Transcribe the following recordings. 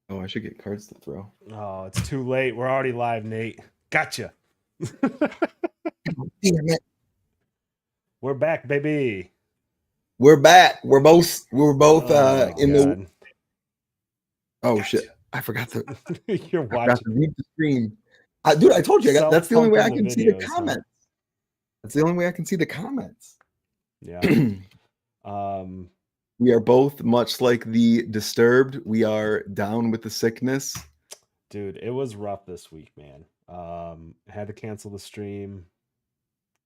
Oh, I should get cards to throw. Oh, it's too late. We're already live, Nate. Gotcha. Damn it. We're back, baby. We're back. We're both Oh my in the god. oh shit. I forgot to You're I forgot watching to read the stream. Dude, I told you that's the only way self-pumping I the can see the videos, huh? comments. That's the only way I can see the comments. Yeah. Um We are both much like the disturbed. We are down with the sickness. dude, it was rough this week, man. Had to cancel the stream.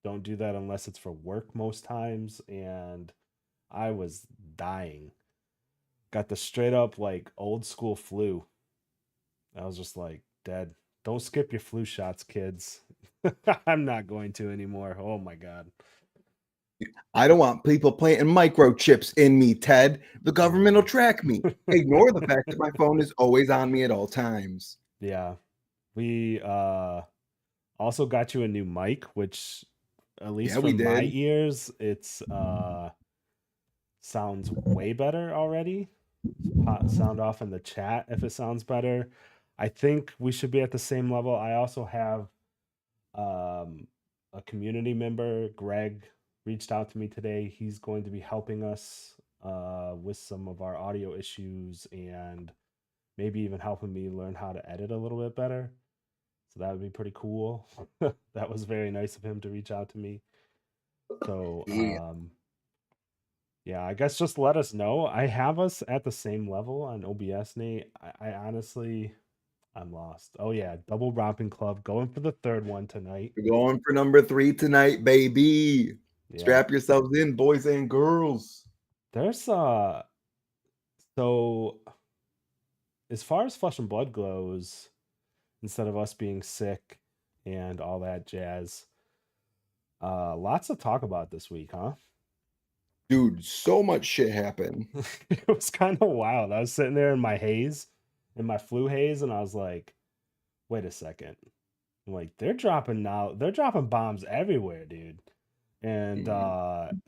Don't do that unless it's for work most times, and I was dying. Got the straight up like old school flu. I was just like, dead. Don't skip your flu shots, kids. I'm not going to anymore. Oh my god. I don't want people planting microchips in me, Ted. The government will Mm. track me. Ignore the fact that my phone is always on me at all times. Yeah. We also got you a new mic, which at least Yeah, for we my did. ears, it's sounds way better already. Sound off in the chat if it sounds better. I think we should be at the same level. I also have um, a community member, Greg, reached out to me today. He's going to be helping us with some of our audio issues and maybe even helping me learn how to edit a little bit better. So that would be pretty cool. That was very nice of him to reach out to me. So, Yeah. yeah, I guess just let us know. I have us at the same level on OBS, Nate. I honestly, I'm lost. Oh yeah, double romping club going for the third one tonight. We're going for number 3 tonight, baby. Yeah, Strap yourselves in, boys and girls. there's so as far as Flesh and Blood goes, instead of us being sick and all that jazz, lots to talk about this week, huh? Dude, so much shit happened. It was kind of wild. I was sitting there in my haze, in my flu haze, and I was like, wait a second. I'm like, they're dropping bombs everywhere, dude. And Mhm.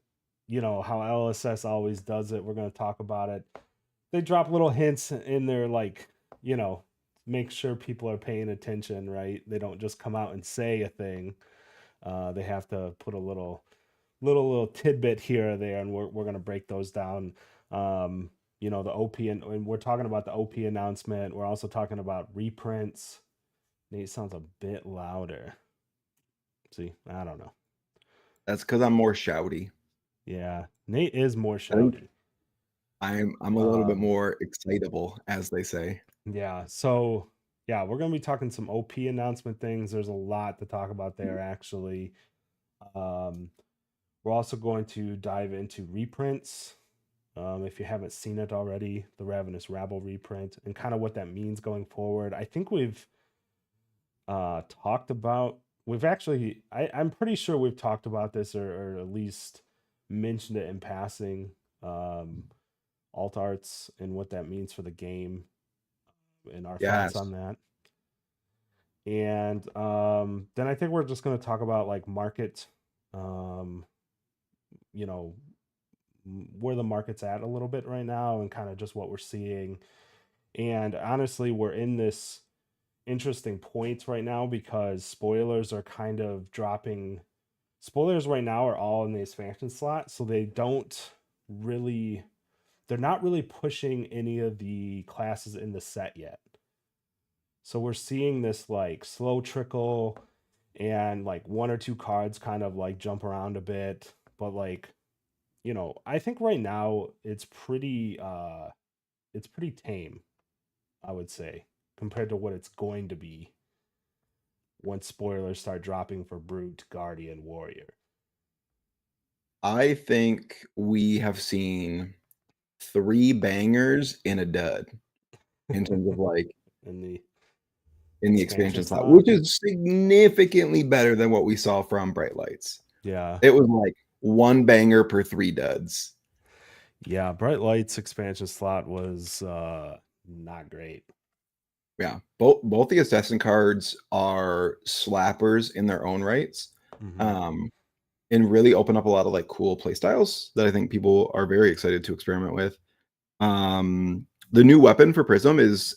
you know how LSS always does it. We're gonna talk about it. They drop little hints in there, like, you know, make sure people are paying attention, right? They don't just come out and say a thing. They have to put a little tidbit here or there, and we're gonna break those down. You know, the OP, and we're talking about the OP announcement. We're also talking about reprints. Nate sounds a bit louder. See, I don't know. That's because I'm more shouty. Yeah, Nate is more I think shouty. I'm a little bit Um, more excitable, as they say. yeah, so yeah, we're gonna be talking some OP announcement things. There's a lot to talk about there, actually. Um, we're also going to dive into reprints. If you haven't seen it already, the Ravenous Rabble reprint and kind of what that means going forward. I think we've talked about we've actually I'm pretty sure we've talked about this or at least mentioned it in passing. Um, alt arts and what that means for the game and our thoughts on Yes. that. And then I think we're just going to talk about like market, um, you know, where the market's at a little bit right now and kind of just what we're seeing. And honestly, we're in this interesting point right now because spoilers are kind of dropping. Spoilers right now are all in the expansion slot, so really they're not really pushing any of the classes in the set yet. So we're seeing this like slow trickle and like one or two cards kind of like jump around a bit, but like, you know, I think right now it's pretty tame, I would say, compared to what it's going to be once spoilers start dropping for Brute, Guardian, Warrior. I think we have seen 3 bangers in a dud in terms of, like, In the in the expansion expansion slot, slot. which is significantly better than what we saw from Bright Lights. Yeah. It was like 1 banger per 3 duds. Yeah, Bright Lights expansion slot was not great. Yeah, both the assassin cards are slappers in their own rights, Hmm. um, and really open up a lot of, like, cool play styles that I think people are very excited to experiment with. The new weapon for Prism is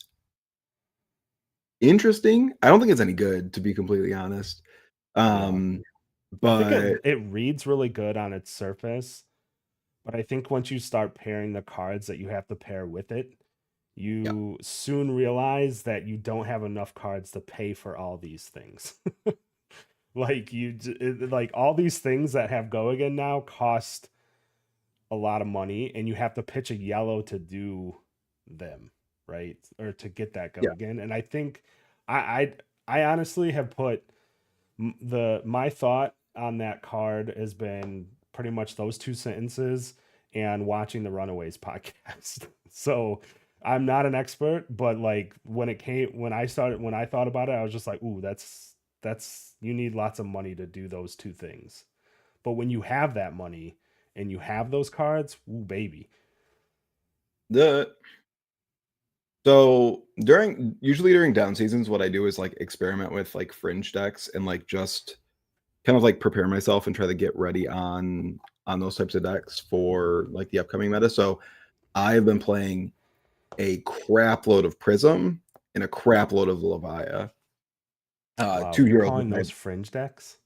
interesting. I don't think it's any good, to be completely honest. Yeah. Um, I think but it reads really good on its surface, but I think once you start pairing the cards that you have to pair with it, yeah, you soon realize that you don't have enough cards to pay for all these things. Like like all these things that have go again now cost a lot of money, and you have to pitch a yellow to do them, right? Or to get that yeah, go again. And I think I I honestly have put my thought on that card has been pretty much those two sentences and watching the Runaways podcast. So I'm not an expert, but like when I thought about it, I was just like, ooh, that's you need lots of money to do those two things. But when you have that money and you have those cards, ooh, baby. the so usually during down seasons, what I do is like experiment with like fringe decks and like just kind of like prepare myself and try to get ready on those types of decks for like the upcoming meta. So I've been playing a crap load of Prism and a crap load of Levia. Wow, Two you're heroes. calling those fringe decks?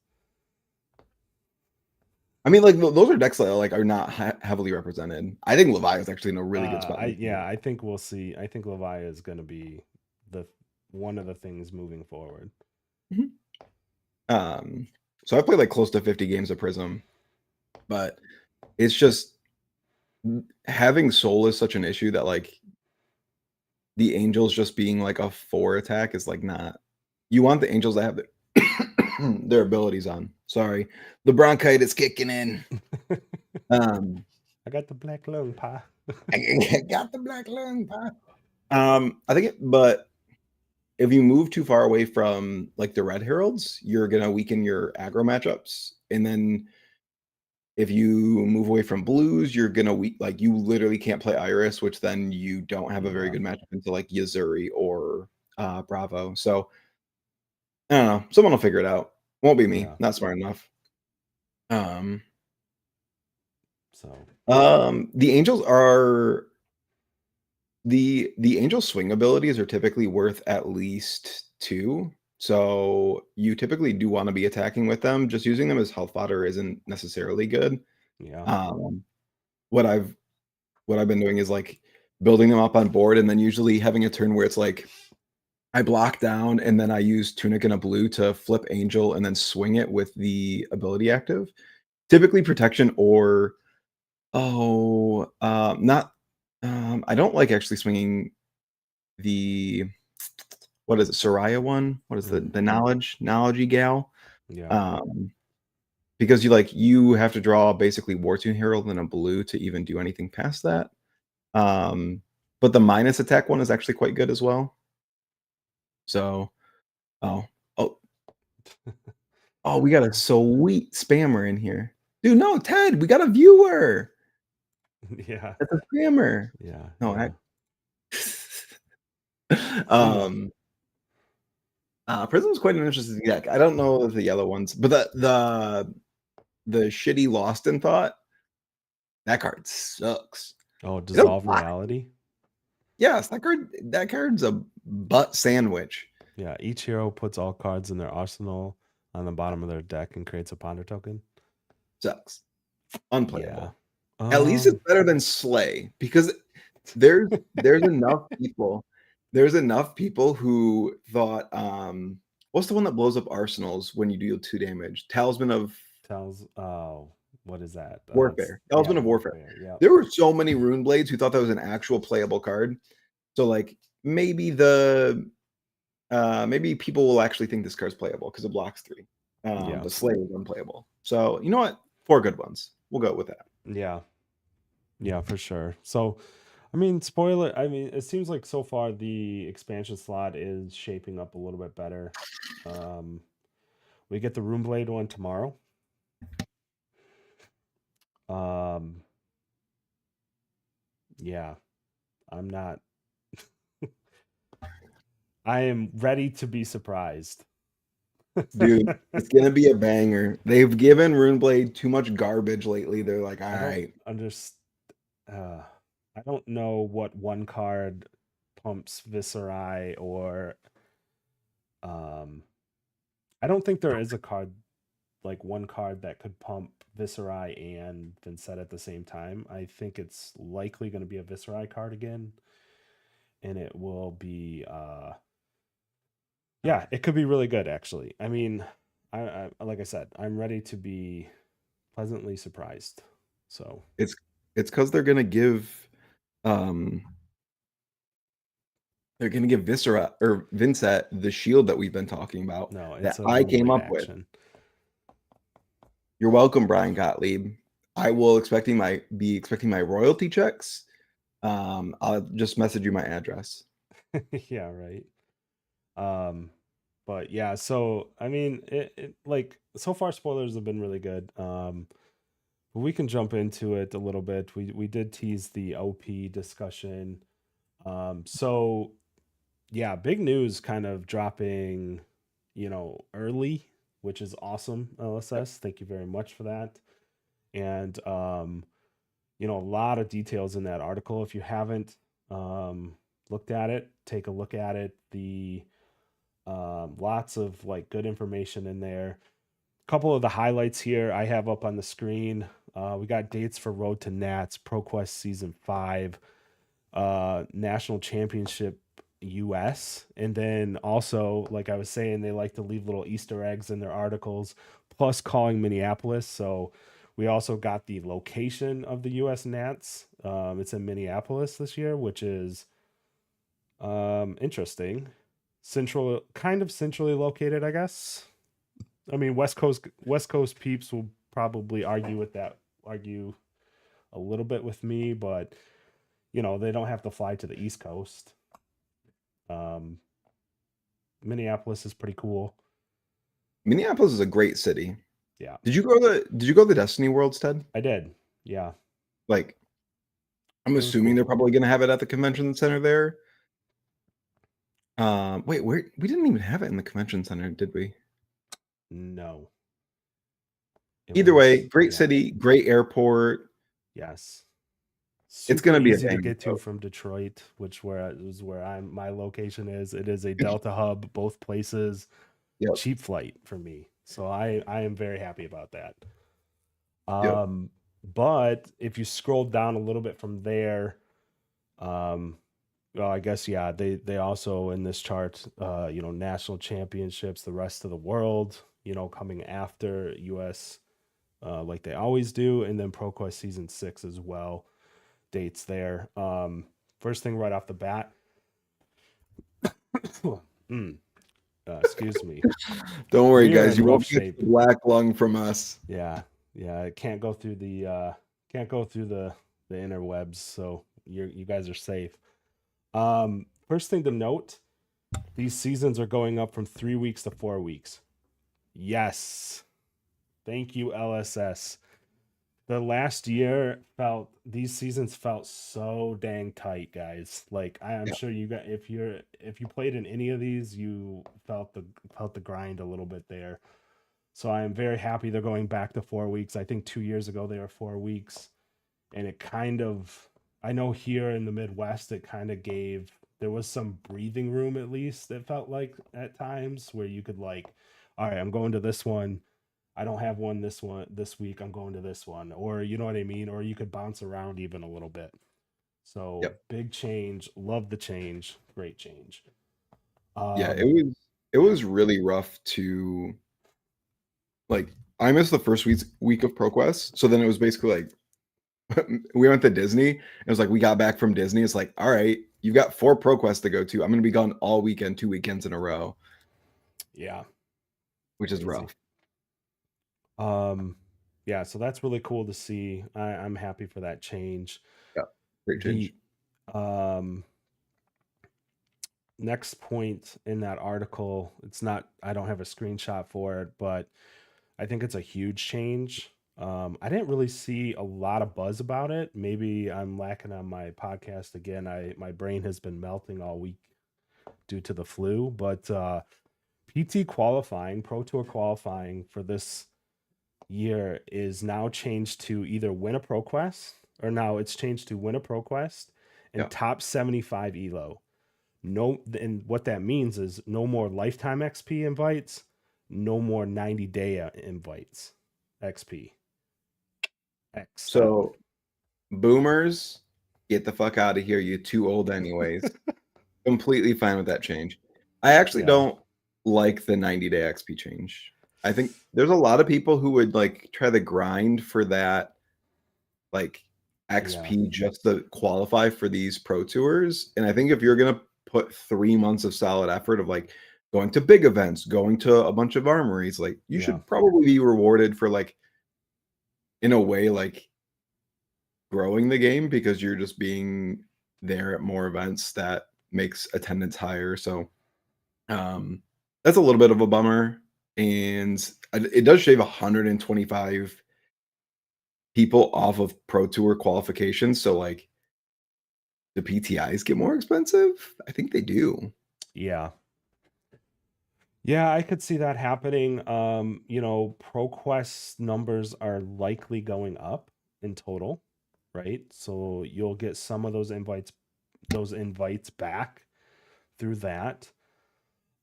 I mean, like those are decks that like are not heavily represented. I think Levi is actually in a really good spot. I think we'll see. I think Levi is going to be the one of the things moving forward. Mhm. So I played like close to 50 games of Prism, but it's just having Soul is such an issue that like the Angels just being like a 4 attack is like not. You want the Angels to have their abilities on. Sorry, the bronchitis kicking in. Um, I got the black lung pie. I got the black lung. I think but if you move too far away from like the red heralds, you're gonna weaken your aggro matchups. And then if you move away from blues, you're gonna like you literally can't play Iris, which then you don't have a very Yeah, good matchup into like Yuzuri or Bravo. So I don't know. Someone will figure it out. Won't be me. yeah. Not smart enough. Um, So the Angels are the angel swing abilities are typically worth at least 2. So you typically do wanna be attacking with them. Just using them as health fodder isn't necessarily good. yeah, Um, what I've what I've been doing is, like, building them up on board and then usually having a turn where it's like, I block down and then I use Tunic and a blue to flip Angel and then swing it with the ability active. Typically protection or not I don't like actually swinging the what is it, Soraya one? What is mm, the knowledge gal? yeah, Um, because you have to draw basically War Herald and a blue to even do anything past that. Um, but the minus attack one is actually quite good as well. So, oh, oh, oh, we got a sweet spammer in here. Dude, no, Ted, we got a viewer. yeah, That's a spammer. yeah, No, yeah. um, Prism's quite an interesting deck. I don't know the yellow ones, but the shitty Lost in Thought, that card sucks. Oh, It does dissolve black. reality. Yes, that card's a butt sandwich. Yeah, each hero puts all cards in their arsenal on the bottom of their deck and creates a ponder token. Sucks. Yeah. Unplayable. At least it's Um. better than Slay because there's enough people there's enough people who thought, what's the one that blows up arsenals when you deal 2 damage? Talisman of Tells. Oh, what is that? It's Warfare. yeah, Talisman of Warfare. warfare. Yep. There were so many Rune Blades who thought that was an actual playable card. So, like, maybe people will actually think this card's playable because it blocks 3. Yeah. But Slay is unplayable. So, you know what? 4 good ones. We'll go with that. Yeah. Yeah, for sure. So, I mean, spoiler. I mean, it seems like so far the expansion slot is shaping up a little bit better. Um, we get the Roomblade one tomorrow. Um, yeah, I'm not. I am ready to be surprised. Dude, it's gonna be a banger. They've given Runeblade too much garbage lately. They're like, all I don't right. understand. Uh, I don't know what one card pumps Viscerai or Um, I don't think there is a card like one card that could pump Viserai and Vincent at the same time. I think it's likely going to be a Viserai card again, and it will be yeah, it could be really good actually. I mean, I like I said, I'm ready to be pleasantly surprised. So It's because um they're gonna give Viscera or Vincent the shield that we've been talking about no, it's that a I one came blade up with. action. You're welcome, Brian Gottlieb. I will be expecting my royalty checks. I'll just message you my address. Yeah, right. Um, but yeah, so I mean, it like so far spoilers have been really good. But we can jump into it a little bit. We did tease the OP discussion. So yeah, big news kind of dropping, early, which is awesome, Yep. LSS. Thank you very much for that. And a lot of details in that article. If you haven't looked at it, take a look at it. The lots of like good information in there. A couple of the highlights here I have up on the screen. We got dates for Road to Nats, ProQuest Season 5, National Championship US. And then also, like I was saying, they like to leave little Easter eggs in their articles, plus calling Minneapolis. So we also got the location of the US Nats. It's in Minneapolis this year, which is interesting. Kind of centrally located, I guess. I mean, West Coast peeps will probably argue a little bit with me, but they don't have to fly to the East Coast. Um, Minneapolis is pretty cool. Minneapolis is a great city. Yeah, Did you go to the Destiny Worlds, Ted? I did. Yeah, Like, I'm it was assuming they're cool. probably gonna have it at the convention center there. Wait, we didn't even have it in the convention center, did we? No, it Either way, was, great yeah, city, great airport. yes, It's super gonna be a easy to bang. get to from Detroit, which where is where my location is. It is a Delta hub, both places. Yep, Cheap flight for me, so I am very happy about that. yep. Um, but if you scroll down a little bit from there, um, well, I guess yeah, they also in this chart, national championships, the rest of the world, coming after US, like they always do, and then ProQuest Season 6 as well, dates there. First thing right off the bat, mm, excuse me, Don't worry, we are guys. in You rough won't get shape. the black lung from us. Yeah, yeah, it can't go through the interwebs, so you guys are safe. First thing to note, these seasons are going up from 3 weeks to 4 weeks. Yes. Thank you, LSS. The last year these seasons felt so dang tight, guys. Like I'm Yeah, sure you got if you played in any of these, you felt the grind a little bit there. So I am very happy they're going back to 4 weeks. I think 2 years ago they were 4 weeks, and it kind of I know here in the Midwest it kind of gave there was some breathing room at least it felt like at times where you could like, all right, I'm going to this one. I don't have one this week. I'm going to this one, or you know what I mean, or you could bounce around even a little bit. So yep, big change. Love the change. Great change. yeah. Um, It yeah, was really rough to like. I missed the first week of ProQuest, so then it was basically like we went to Disney. And it was like we got back from Disney. It's like, all right, you've got 4 ProQuests to go to. I'm gonna be gone all weekend, 2 weekends in a row, yeah, which is crazy. rough. Um, yeah, so that's really cool to see. I'm happy for that change. Yeah, great The change. um next point in that article, it's not I don't have a screenshot for it, but I think it's a huge change. I didn't really see a lot of buzz about it. Maybe I'm lacking on my podcast again. My brain has been melting all week due to the flu, but PT qualifying, Pro Tour qualifying for this year is now changed to either win a Pro Quest or now it's changed to win a Pro Quest and Yeah, top 75 elo. No, and what that means is no more lifetime XP invites, no more 90-day invites. XP X'd out. So boomers, get the fuck out of here. You're too old anyways. Completely fine with that change. I actually Yeah, don't like the 90-day XP change. I think there's a lot of people who would like try to grind for that like yeah, XP just to qualify for these pro tours. And I think if you're gonna put 3 months of solid effort of like going to big events, going to a bunch of armories, like you yeah, should probably be rewarded for like in a way like growing the game because you're just being there at more events that makes attendance higher. So that's a little bit of a bummer. And it does shave 125 people off of pro tour qualifications. So like the PTIs get more expensive? I think they do. yeah. Yeah, I could see that happening. ProQuest numbers are likely going up in total, right? So you'll get some of those invites back through that.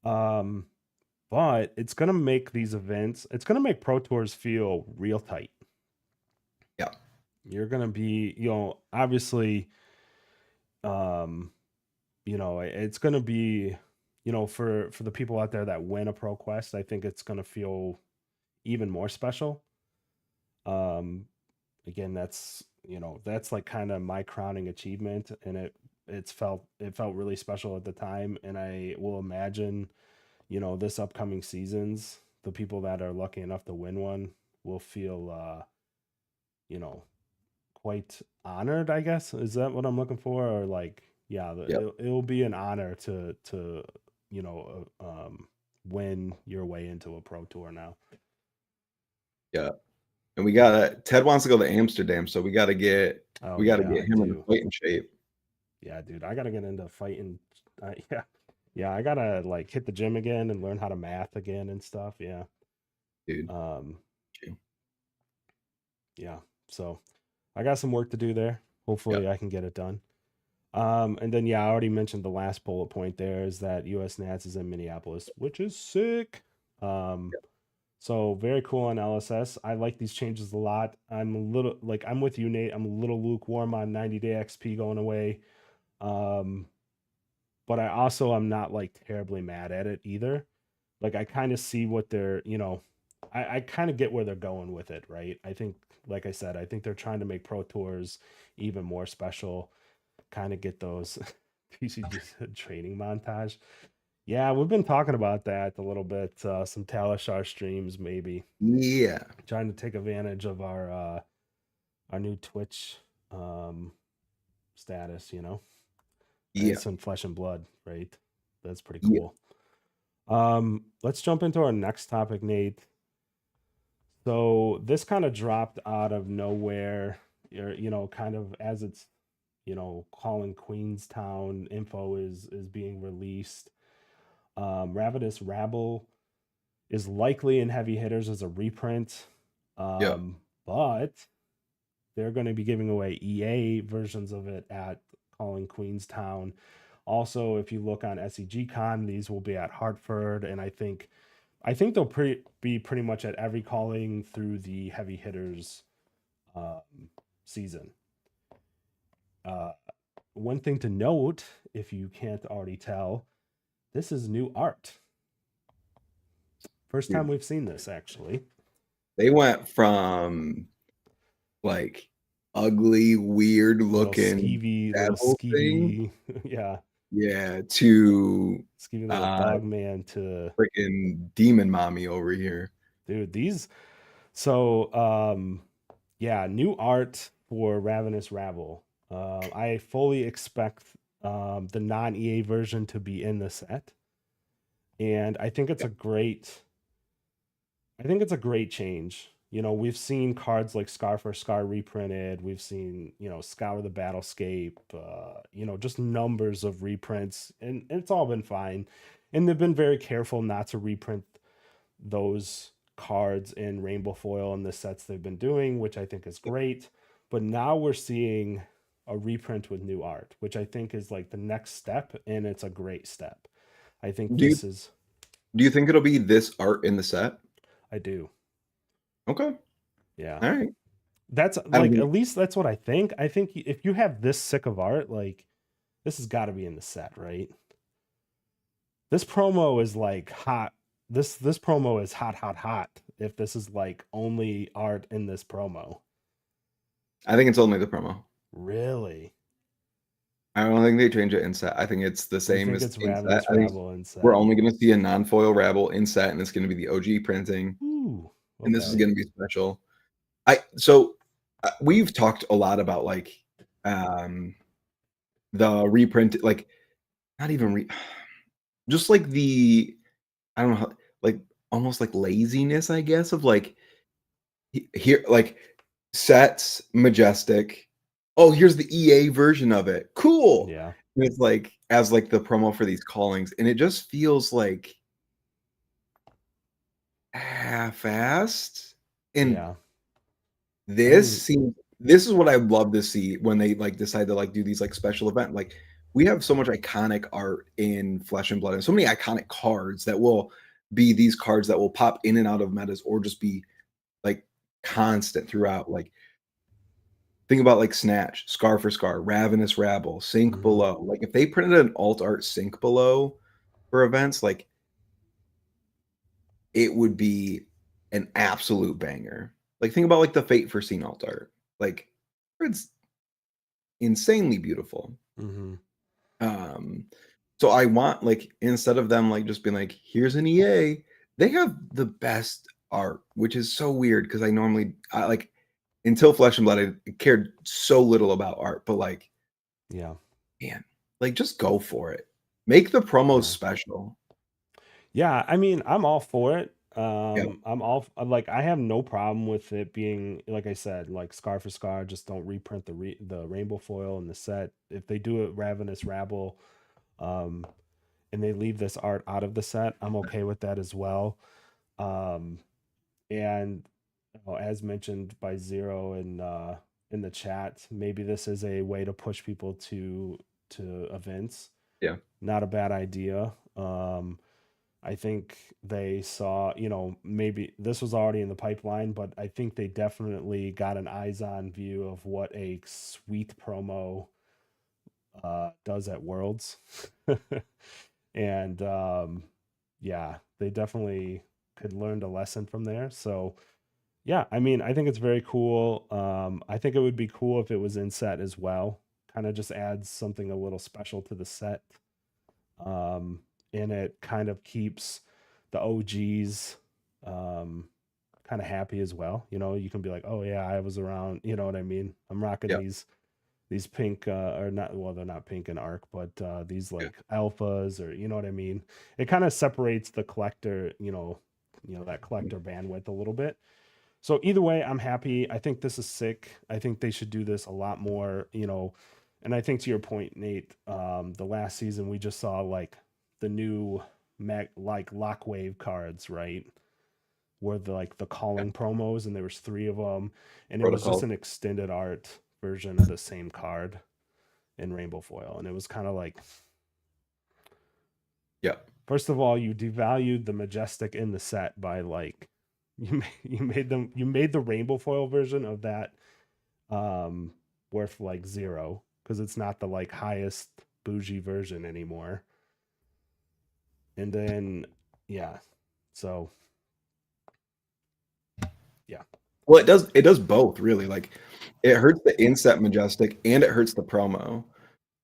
Um, but it's gonna make these events, it's gonna make Pro Tours feel real tight. Yeah. You're gonna be, obviously, um, it's gonna be, for the people out there that win a Pro Quest, I think it's gonna feel even more special. Um, Again, that's like kind of my crowning achievement, and it felt really special at the time, and I will imagine, this upcoming seasons, the people that are lucky enough to win one will feel, you know, quite honored, I guess. Is that what I'm looking for? Or like, yeah, Yep. it'll be an honor to win your way into a pro tour now. Yeah. And we gotta Ted wants to go to Amsterdam, so Oh we gotta yeah, get I him in the do. fighting shape, Yeah, dude, I gotta get into fighting. Yeah, yeah, I gotta like hit the gym again and learn how to math again and stuff. Yeah. dude. Um, yeah. So I got some work to do there. Yeah. Hopefully I can get it done. And then yeah, I already mentioned the last bullet point there is that US Nats is in Minneapolis, which is sick. Um, so very cool on LSS. I like these changes a lot. I'm with you, Nate. I'm a little lukewarm on 90-day XP going away. Um, but I also am not like terribly mad at it either. Like I kind of see what they're, I kind of get where they're going with it, right? I think, like I said, I think they're trying to make Pro Tours even more special, kind of get those PCG training montage. Yeah, we've been talking about that a little bit. Some Talishar streams, maybe Yeah. trying to take advantage of our new Twitch status, and Yeah. it's in flesh and blood, right? That's pretty Yeah. cool. Let's jump into our next topic, Nate. So this kind of dropped out of nowhere, kind of as it's, calling Queenstown info is being released. Ravenous Rabble is likely in heavy hitters as a reprint. Yeah. But they're going to be giving away EA versions of it at Calling Queenstown. Also, if you look on SEG these will be at Hartford, and I think they'll be pretty much at every calling through the heavy hitters um, season. Uh, One thing to note, if you can't already tell, this is new art. First time Dude. we've seen this, actually. They went from like ugly, weird looking Little devil thing, skeevy, yeah, yeah, to skeevy little uh dog man to freaking demon mommy over here. dude. So yeah, new art for Ravenous Rabble. I fully expect the non EA version to be in the set, and Yeah. I think it's a great change. We've seen cards like Scar for Scar reprinted. We've seen, Scour the Battlescape, just numbers of reprints, and it's all been fine. And they've been very careful not to reprint those cards in rainbow foil in the sets they've been doing, which I think is great. But now we're seeing a reprint with new art, which I think is like the next step, and it's a great step. I think Do you this is. do you think it'll be this art in the set? I do. Okay. Yeah. All right. That's I like, mean, at least that's what I think. I think if you have this sick of art, like, this has got to be in the set, right? This promo is like hot. This promo is hot, hot, hot. If this is like only art in this promo, I think it's only the promo. really, I don't think they change it in set. I think it's the you same think as it's in set. Ravenous I think Rabble and we're set? only going to see a non-foil Rabble in set, and it's going to be the OG printing, Ooh, and this is okay, going to be special. We've talked a lot about like the reprint, like not even just like the I don't know how, like almost like laziness, I guess, of like here like sets majestic. Oh, here's the EA version of it. Cool. yeah, And it's like as like the promo for these callings, and it just feels like half-assed. And yeah. I mean, this is what I love to see when they like decide to like do these like special event. Like we have so much iconic art in Flesh and Blood and so many iconic cards that will be these cards that will pop in and out of metas or just be like constant throughout. Like think about like Snatch, Scar for Scar, Ravenous Rabble, Sink mhm, Below. Like if they printed an alt art Sink Below for events, like it would be an absolute banger. Like think about like the Fate for Scene alt art. Like it's insanely beautiful. mhm, Um, so I want like instead of them like just being like, here's an EA, they have the best art, which is so weird because I like until Flesh and Blood, I cared so little about art, but like, yeah, man, like just go for it. Make the promos yeah. special. Yeah, I mean, I'm all for it. Yeah, Like, I have no problem with it being, like I said, like Scar for Scar. Just don't reprint the rainbow foil in the set. If they do it Ravenous Rabble, um, and they leave this art out of the set, I'm okay with that as well. Um, and as mentioned by Zero in the chat, maybe this is a way to push people to events. yeah, Not a bad idea. I think they saw, maybe this was already in the pipeline, but I think they definitely got an eyes on view of what a sweet promo does at Worlds. And yeah, they definitely could learn a lesson from there. So, yeah, I mean, I think it's very cool. I think it would be cool if it was in set as well. Kind of just adds something a little special to the set. Um, and it kind of keeps the OGs kind of happy as well. You can be like, oh yeah, I was around. You know what I mean? I'm rocking yeah, these pink or not. Well, they're not pink in Arc, but these yeah, like alphas, or you know what I mean. It kind of separates the collector. That collector bandwidth a little bit. So either way, I'm happy. I think this is sick. I think they should do this a lot more. And I think to your point, Nate, the last season we just saw like the new like Lockwave cards, right? Were the yeah. calling promos, and there was three of them, and it was just Protocol. an extended art version of the same card in rainbow foil, and it was kind of like, Yeah. first of all, you devalued the majestic in the set by like you made the rainbow foil version of that worth like zero because it's not the like highest bougie version anymore. And then yeah, so yeah, Well, it does both really. Like it hurts the inset majestic and it hurts the promo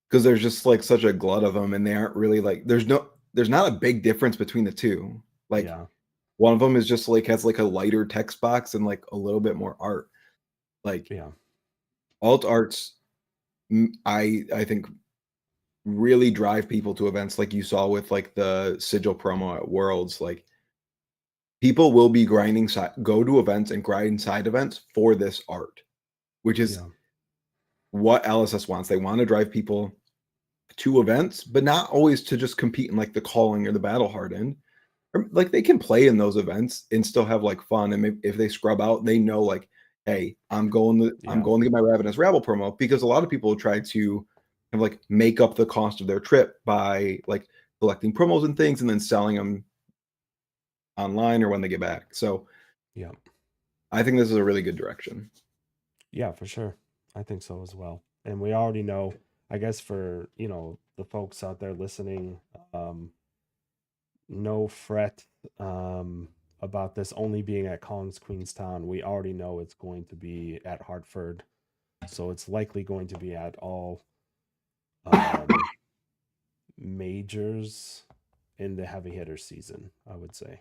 because there's just like such a glut of them and they aren't really like there's not a big difference between the two. Like yeah, one of them is just like has like a lighter text box and like a little bit more art. Like yeah, alt arts, I think really drive people to events like you saw with like the sigil promo at Worlds. Like people will be grinding go to events and grind side events for this art, which is yeah, what LSS wants. They want to drive people to events, but not always to just compete in like the calling or the battle hardened. Or, like they can play in those events and still have like fun. And maybe if they scrub out, they know like, hey, I'm going to get my Ravenous Rabble promo, because a lot of people try to kind of like make up the cost of their trip by like collecting promos and things and then selling them online or when they get back. So yeah, I think this is a really good direction. yeah, for sure. I think so as well. And we already know, I guess, for the folks out there listening, no fret about this only being at Collins Queenstown. We already know it's going to be at Hartford, so it's likely going to be at all majors in the heavy hitter season, I would say.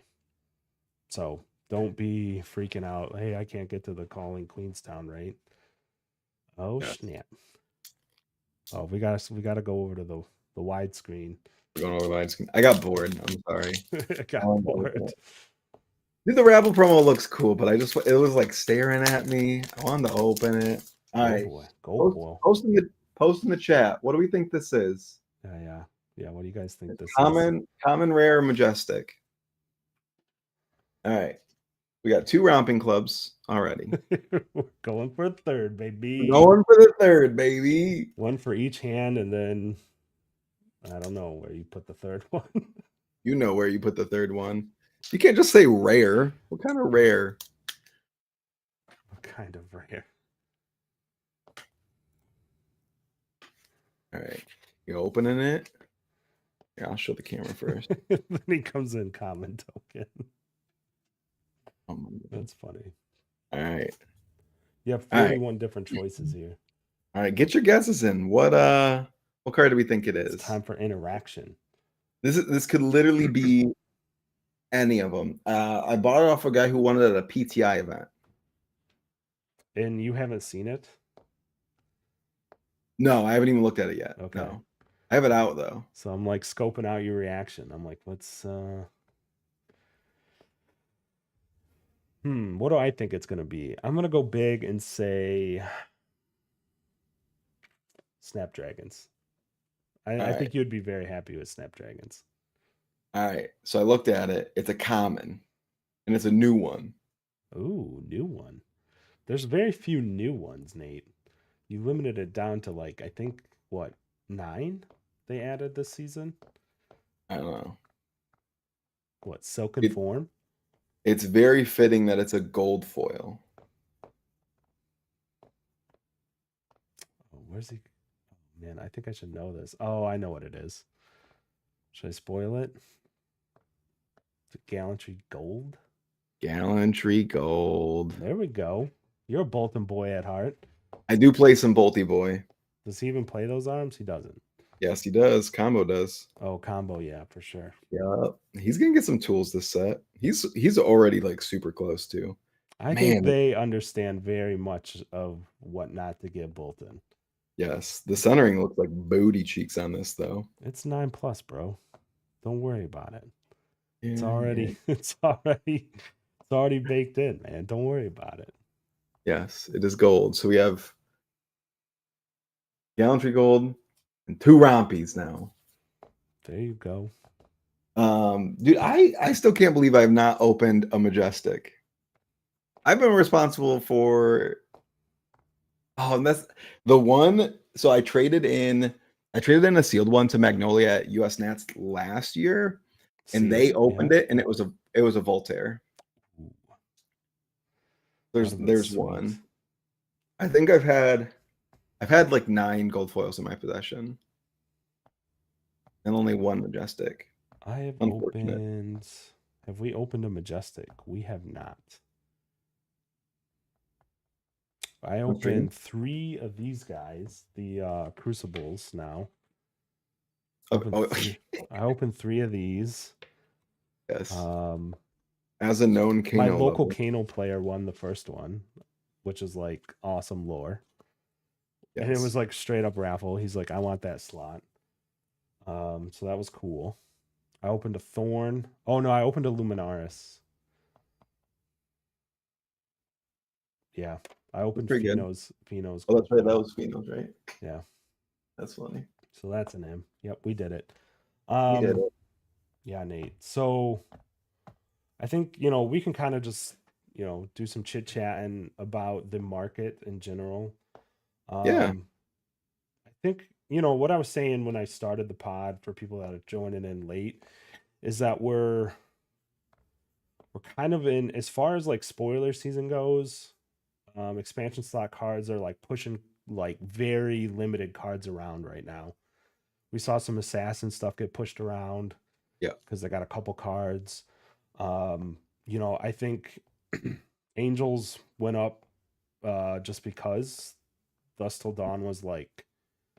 So don't be freaking out. Hey, I can't get to the Calling Queenstown, right? Oh snap! Oh, we gotta go over to the widescreen. We're going over widescreen. I got bored. I'm sorry. I got bored. Dude, the Rabble promo looks cool, but it was like staring at me. I wanted to open it. All right. Boy. Go boy. Post in the chat. What do we think this is? Yeah. What do you guys think this is? Common, rare, majestic. All right. We got 2 romping clubs already. We're going for a third, baby. We're going for the third, baby. One for each hand, and then I don't know where you put the third one. You know where you put the third one. You can't just say rare. What kind of rare? What kind of rare? All right. You opening it? Yeah, I'll show the camera first. Then he comes in common token. Oh my God. That's funny. All right. You have 41 different choices here. All right, get your guesses in. What card do we think it is? It's time for interaction. This could literally be any of them. I bought it off a guy who won it at a PTI event. And you haven't seen it? No, I haven't even looked at it yet. Okay. No. I have it out though. So I'm like scoping out your reaction. I'm like, let's what do I think it's gonna be? I'm gonna go big and say Snapdragons. I think you'd be very happy with Snapdragons. All right. So I looked at it. It's a common. And it's a new one. Ooh, new one. There's very few new ones, Nate. You limited it down to like, I think, what, 9 they added this season? I don't know. What, Silken Form? It's very fitting that it's a gold foil. Oh, where's he? Oh, man, I think I should know this. Oh, I know what it is. Should I spoil it? Is it Gallantry Gold? Gallantry Gold. There we go. You're a Bolton boy at heart. I do play some Bolty Boy. Does he even play those arms? He doesn't. Yes, he does. Combo does. Oh, combo, yeah, for sure. Yeah, he's gonna get some tools this set. He's already like super close too. I think they understand very much of what not to give Bolton. Yes, the centering looks like booty cheeks on this though. It's 9+, bro. Don't worry about it. Yeah, it's already baked in, man. Don't worry about it. Yes, it is gold. So we have Gallantry Gold and 2 rompies now. There you go. Dude, I still can't believe I have not opened a Majestic. I've been responsible for and that's the one. So I traded in a sealed one to Magnolia at US Nats last year, and they opened it and it was a Voltaire. Ooh. There's one. I think I've had like 9 gold foils in my possession. And only 1 Majestic. I have opened. Have we opened a Majestic? We have not. I opened 3 of these guys, the Crucibles now. I opened 3 of these. Yes. As a known Kano my local Kano player won the first one, which is like awesome lore. Yes. And it was like straight up raffle. He's like, I want that slot. So that was cool. I opened a Thorn. Oh no, I opened a Luminaris. Yeah. I opened Pheno's. Oh, that's right. That was Pheno's, right? Yeah. That's funny. So that's an M. Yep, we did it. We did it. Yeah, Nate. So I think, we can kind of just do some chit chatting about the market in general. Yeah. Um, I think, what I was saying when I started the pod for people that are joining in late is that we're kind of in, as far as like spoiler season goes, expansion slot cards are like pushing like very limited cards around right now. We saw some assassin stuff get pushed around Yeah. because they got a couple cards. I think Angels went up just because Dust Till Dawn was like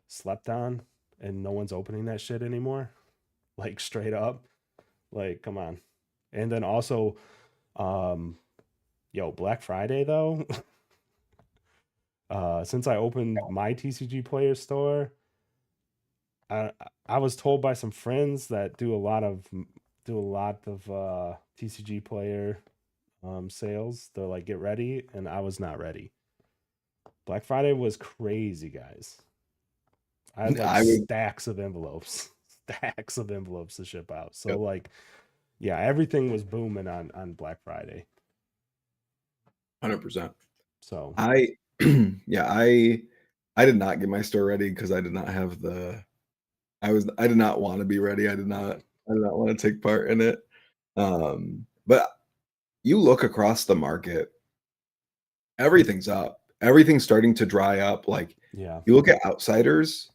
slept on and no one's opening that shit anymore. Like straight up. Like, come on. And then also, um, Black Friday though. Since I opened my TCG Player store, I I was told by some friends that do a lot of TCG Player sales. They're like, get ready, and I was not ready. Black Friday was crazy, guys. I had like I would stacks of envelopes, stacks of envelopes to ship out. So yep, like, yeah, everything was booming on Black Friday. 100%. So I yeah, I did not get my store ready because I did not have I did not want to be ready. I did not want to take part in it. But you look across the market, everything's up. Everything's starting to dry up. Like yeah, you look at outsiders,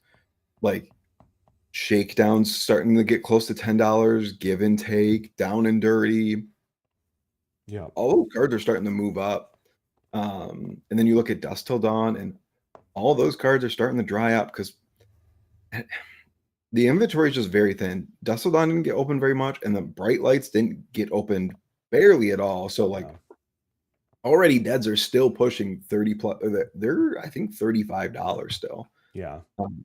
like shakedowns starting to get close to $10, give and take, down and dirty. yeah, All those cards are starting to move up. And then you look at Dust Till Dawn, and all those cards are starting to dry up because the inventory is just very thin. Dust Till Dawn didn't get opened very much, and the bright lights didn't get opened barely at all. So like yeah, already deads are still pushing 30 plus. They're I think $35 still. yeah. Um,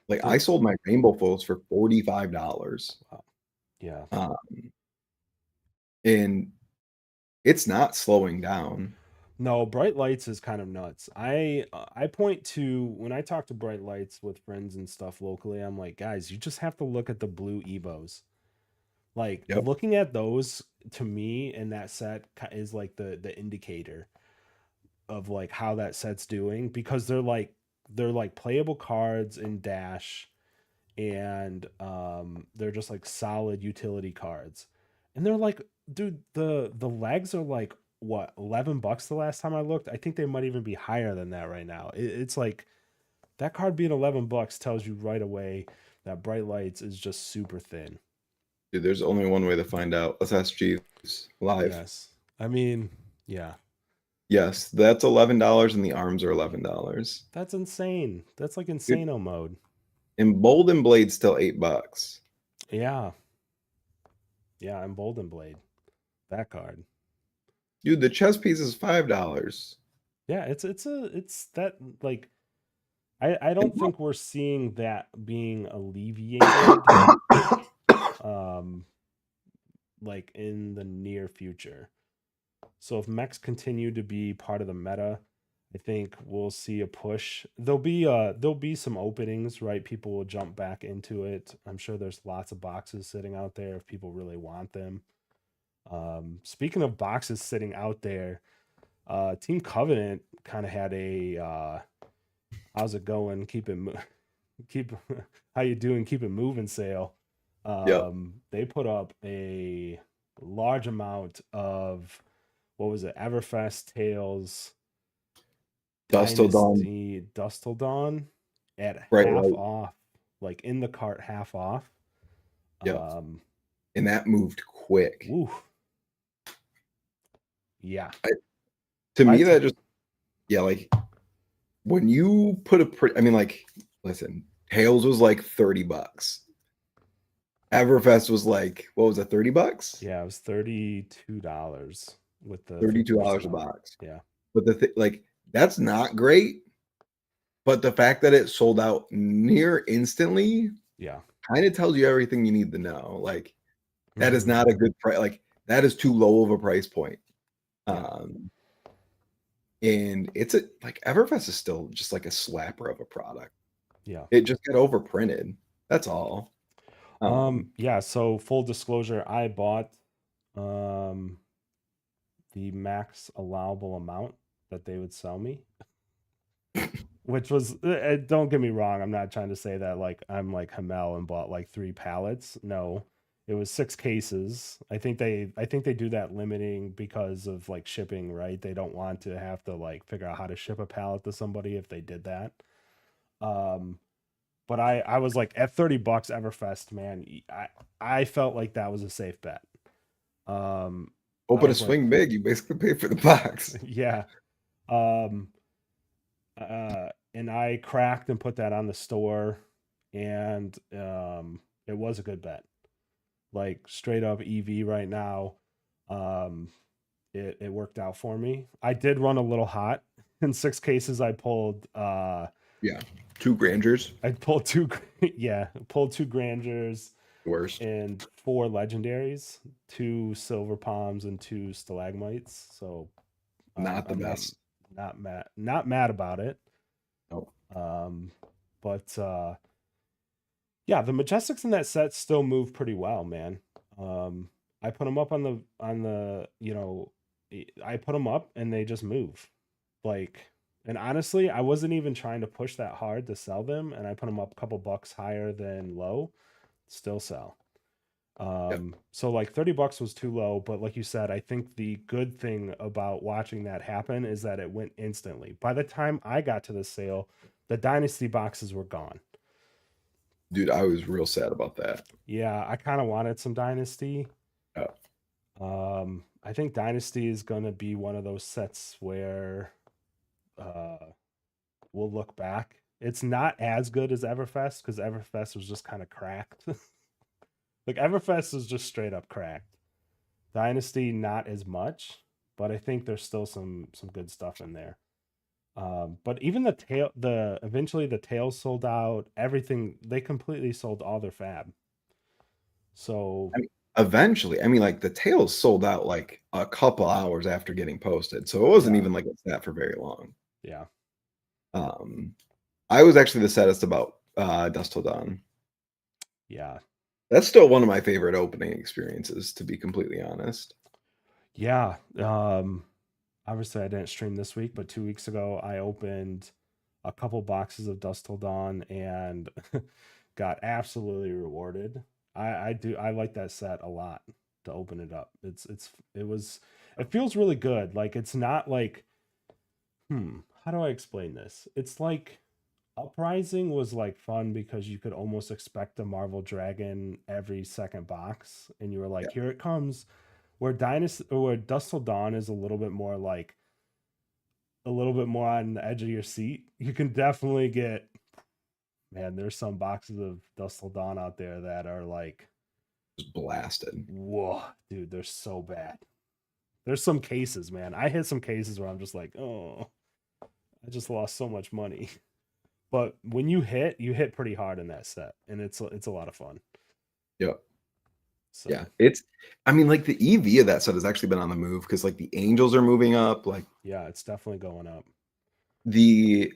like I The, sold my rainbow floats for $45. wow, yeah. Um, and it's not slowing down. No, bright lights is kind of nuts. I point to when I talk to bright lights with friends and stuff locally, I'm like, guys, you just have to look at the blue Evos. Like Yep. looking at those to me in that set is like the indicator of like how that set's doing because they're like playable cards in Dash and they're just like solid utility cards. And they're like, dude, the legs are like what, $11 the last time I looked. I think they might even be higher than that right now. It's like that card being $11 tells you right away that bright lights is just super thin. Dude, there's only one way to find out. Let's ask Jeeves live. Yes. I mean, yeah. Yes, that's $11 and the arms are $11. That's insane. That's like Dude, insano mode. and Bolden Blade's still $8. Yeah. Yeah, and Bolden Blade. That card. Dude, the chess piece is $5. Yeah, it's that like I don't think we're seeing that being alleviated um like in the near future. So if mechs continue to be part of the meta, I think we'll see a push. There'll be some openings, right? People will jump back into it. I'm sure there's lots of boxes sitting out there if people really want them. Speaking of boxes sitting out there, Team Covenant kind of had a how's it going? Keep how you doing? Keep it moving sale. Yep. They put up a large amount of what was it? Everfest Tales Dust Till Dawn, Dynasty Dust Till Dawn at bright half light. off, like in the cart half off. Yep. Um, And that moved quick. woo, yeah. I, to By me, t- that just, yeah, like when you put I mean, like, listen, Tails was like $30. Everfest was like, what was it, $30? yeah, it was $32 with the $32 50% a off. box. Yeah, But like, that's not great. But the fact that it sold out near instantly yeah. kind of tells you everything you need to know. Like, that is Hmm. not a good price. Like, that is too low of a price point. Yeah, Um, and it's like Everfest is still just like a slapper of a product. yeah. It just got overprinted. That's all. Yeah, so full disclosure, I bought um the max allowable amount that they would sell me, which was, don't get me wrong, I'm not trying to say that like I'm like Hamel and bought like 3 pallets. No, it was 6 cases. I think they do that limiting because of like shipping, right? They don't want to have to like figure out how to ship a pallet to somebody if they did that. But I was like, at $30 Everfest, man, I felt like that was a safe bet. I Open a was like, swing big, you basically pay for the box. yeah. Um, and I cracked and put that on the store, and it was a good bet. Like straight up EV right now. Um, it worked out for me. I did run a little hot. In 6 cases, I pulled Yeah, 2 grandeurs, I pulled 2 yeah, pulled 2 grandeurs worst. and 4 legendaries, 2 silver palms and 2 stalagmites. So Not the I'm best. not mad about it. Nope. But yeah, the Majestics in that set still move pretty well, man. I put them up on the I put them up and they just move. Like, and honestly, I wasn't even trying to push that hard to sell them, and I put them up a couple bucks higher than low, still sell. Yep. So like $30 was too low, but like you said, I think the good thing about watching that happen is that it went instantly. By the time I got to the sale, the Dynasty boxes were gone. Dude, I was real sad about that. Yeah, I kind of wanted some Dynasty. Yeah. I think Dynasty is going to be one of those sets where uh, we'll look back. It's not as good as Everfest because Everfest was just kind of cracked. Like Everfest is just straight up cracked. Dynasty not as much, but I think there's still some good stuff in there. But even the eventually the tails sold out. Everything, they completely sold all their fab. So I mean, eventually, I mean, like the tails sold out like a couple hours after getting posted, so it wasn't yeah, even like it's that for very long. yeah, Um, I was actually the saddest about Dust Till Dawn. yeah, That's still one of my favorite opening experiences, to be completely honest. yeah. Obviously I didn't stream this week, but 2 weeks ago I opened a couple boxes of Dust Till Dawn and got absolutely rewarded. I like that set a lot to open it up. It feels really good. Like it's not like how do I explain this? It's like Uprising was like fun because you could almost expect a Marvel Dragon every second box, and you were Yeah, like, here it comes. Where Dust Till Dawn is a little bit more on the edge of your seat. You can definitely get, man, there's some boxes of Dust Till Dawn out there that are like, just blasted. whoa, dude, they're so bad. There's some cases, man. I hit some cases where I'm just like, oh, I just lost so much money. But when you hit pretty hard in that set, and it's a lot of fun. Yeah. So Yeah, it's. I mean, like the EV of that set has actually been on the move because like the Angels are moving up. Like yeah, it's definitely going up. the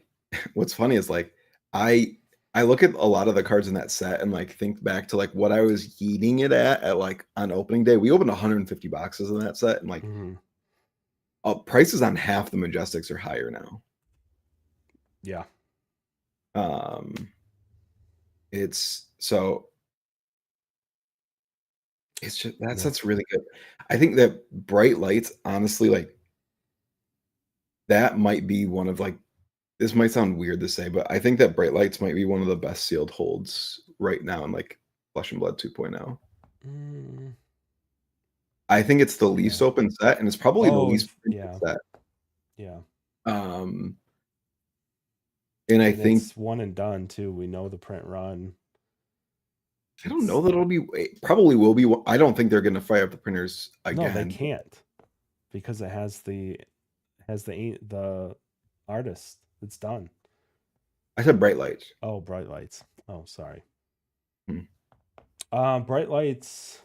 what's funny is like I I look at a lot of the cards in that set and like think back to like what I was eating it at like on opening day. We opened 150 boxes in that set and like Mhm. prices on half the Majestics are higher now. Yeah, Um, it's so it's just yeah. that's really good. I think that Bright Lights, honestly, like that might be one of like this might sound weird to say, but I think that Bright Lights might be one of the best sealed holds right now in like Flesh and Blood 2.0. Mm, I think it's the yeah. least open set, and it's probably the Oh, least it's printed yeah, set. yeah. Um, and I And think it's one and done too. We know the print run. I don't It's know that it'll be it probably will be. I don't think they're going to fire up the printers no, they again. can't because it has the artist. It's done. I said Bright Lights. Oh, bright lights. Oh, sorry. Hmm. Bright lights.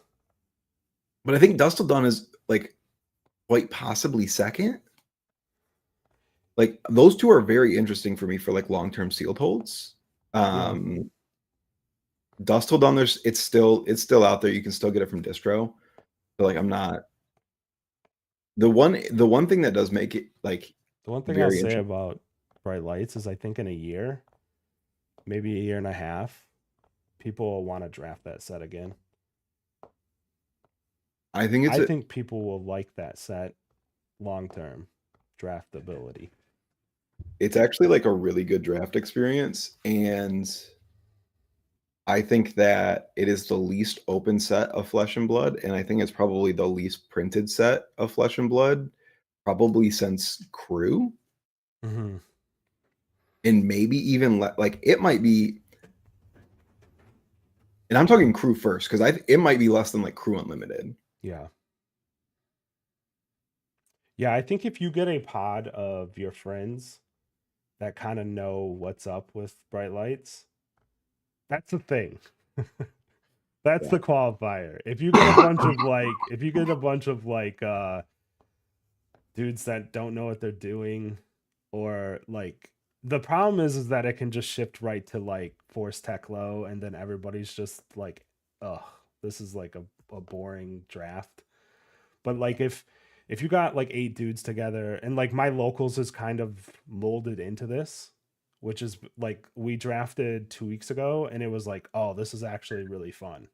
But I think Dust Till Dawn is like quite possibly second. Like those two are very interesting for me for like long-term sealed holds. Yeah. Dust Till Dawn, it's still out there. You can still get it from distro. But like I'm not The one thing that does make it like The one thing I'll very say interesting. about Bright Lights is I think in a year, maybe a year and a half, people will want to draft that set again. I think I think people will like that set long term draftability. it's actually like a really good draft experience, and I think that it is the least open set of Flesh and Blood, and I think it's probably the least printed set of Flesh and Blood, probably since Crew, Mm-hmm. and maybe even like it might be. And I'm talking Crew first because it might be less than like Crew Unlimited. Yeah. Yeah, I think if you get a pod of your friends that kind of know what's up with Bright Lights, that's the thing. That's Yeah. the qualifier. If you get a bunch of dudes that don't know what they're doing, or like the problem is that it can just shift right to like force tech low, and then everybody's just like, oh, this is like a boring draft. But like if you got like 8 dudes together, and like my locals is kind of molded into this, which is like we drafted 2 weeks ago, and it was like, oh, this is actually really fun.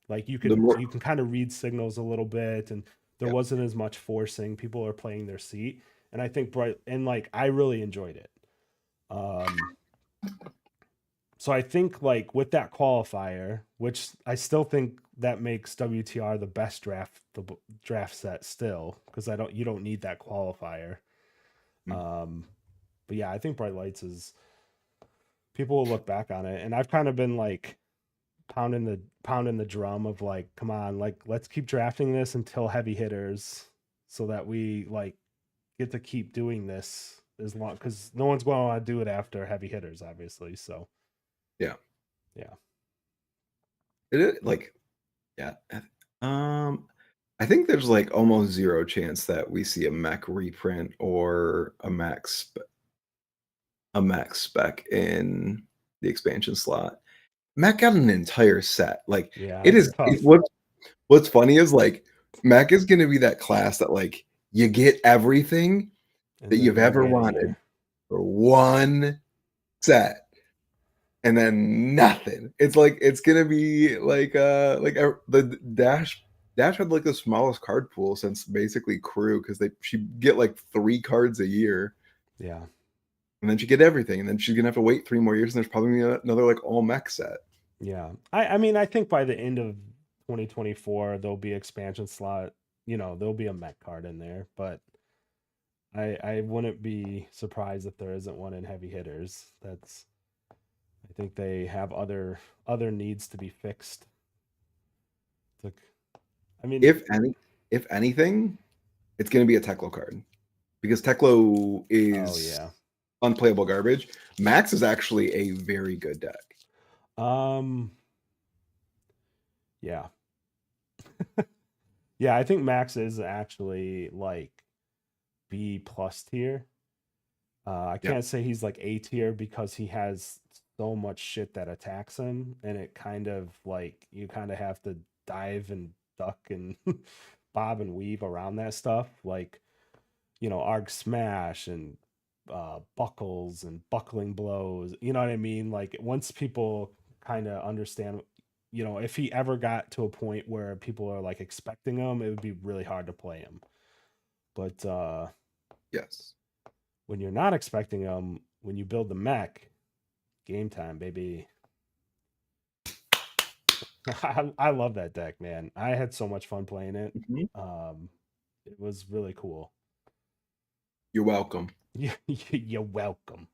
Like The more, you can kind of read signals a little bit, and there yeah, wasn't as much forcing. People are playing their seat, and I think bright and like I really enjoyed it. Um, so I think like with that qualifier, which I still think that makes WTR the best draft set still, because I don't you don't need that qualifier. mm, Um, but yeah, I think Bright Lights is people will look back on it, and I've kind of been like pounding the drum of like, come on, like let's keep drafting this until heavy hitters, so that we like get to keep doing this as long, because no one's going to want to do it after heavy hitters, obviously. So yeah, yeah, like yeah. Um, I think there's like almost zero chance that we see a mech reprint or a max spec in the expansion slot. Mac got an entire set. Like yeah, it it's is. tough. What's funny is like Mac is going to be that class that like you get everything that And then you've you ever wait a wanted year. for one set, and then nothing. It's like it's gonna be like the Dash had like the smallest card pool since basically Crew because they she get like 3 cards a year, Yeah, and then she get everything, and then she's gonna have to wait 3 more years, and there's probably another like all mech set. yeah. I mean, I think by the end of 2024 there'll be expansion slot. There'll be a mech card in there, but I wouldn't be surprised if there isn't one in heavy hitters. I think they have other needs to be fixed. To, I mean, If anything, it's gonna be a Teklo card because Teklo oh is yeah. unplayable garbage. Max is actually a very good deck. Um yeah. Yeah, I think Max is actually like B plus tier. I Yeah, can't say he's like A tier because he has so much shit that attacks him, and it kind of like you kind of have to dive and duck and bob and weave around that stuff. Like, arc smash and buckles and buckling blows. You know what I mean? Like once people kind of understand, if he ever got to a point where people are like expecting him, it would be really hard to play him. But yes. when you're not expecting him, when you build the mech, game time, baby. I love that deck, man. I had so much fun playing it. Mhm. Um, it was really cool. You're welcome. You're welcome.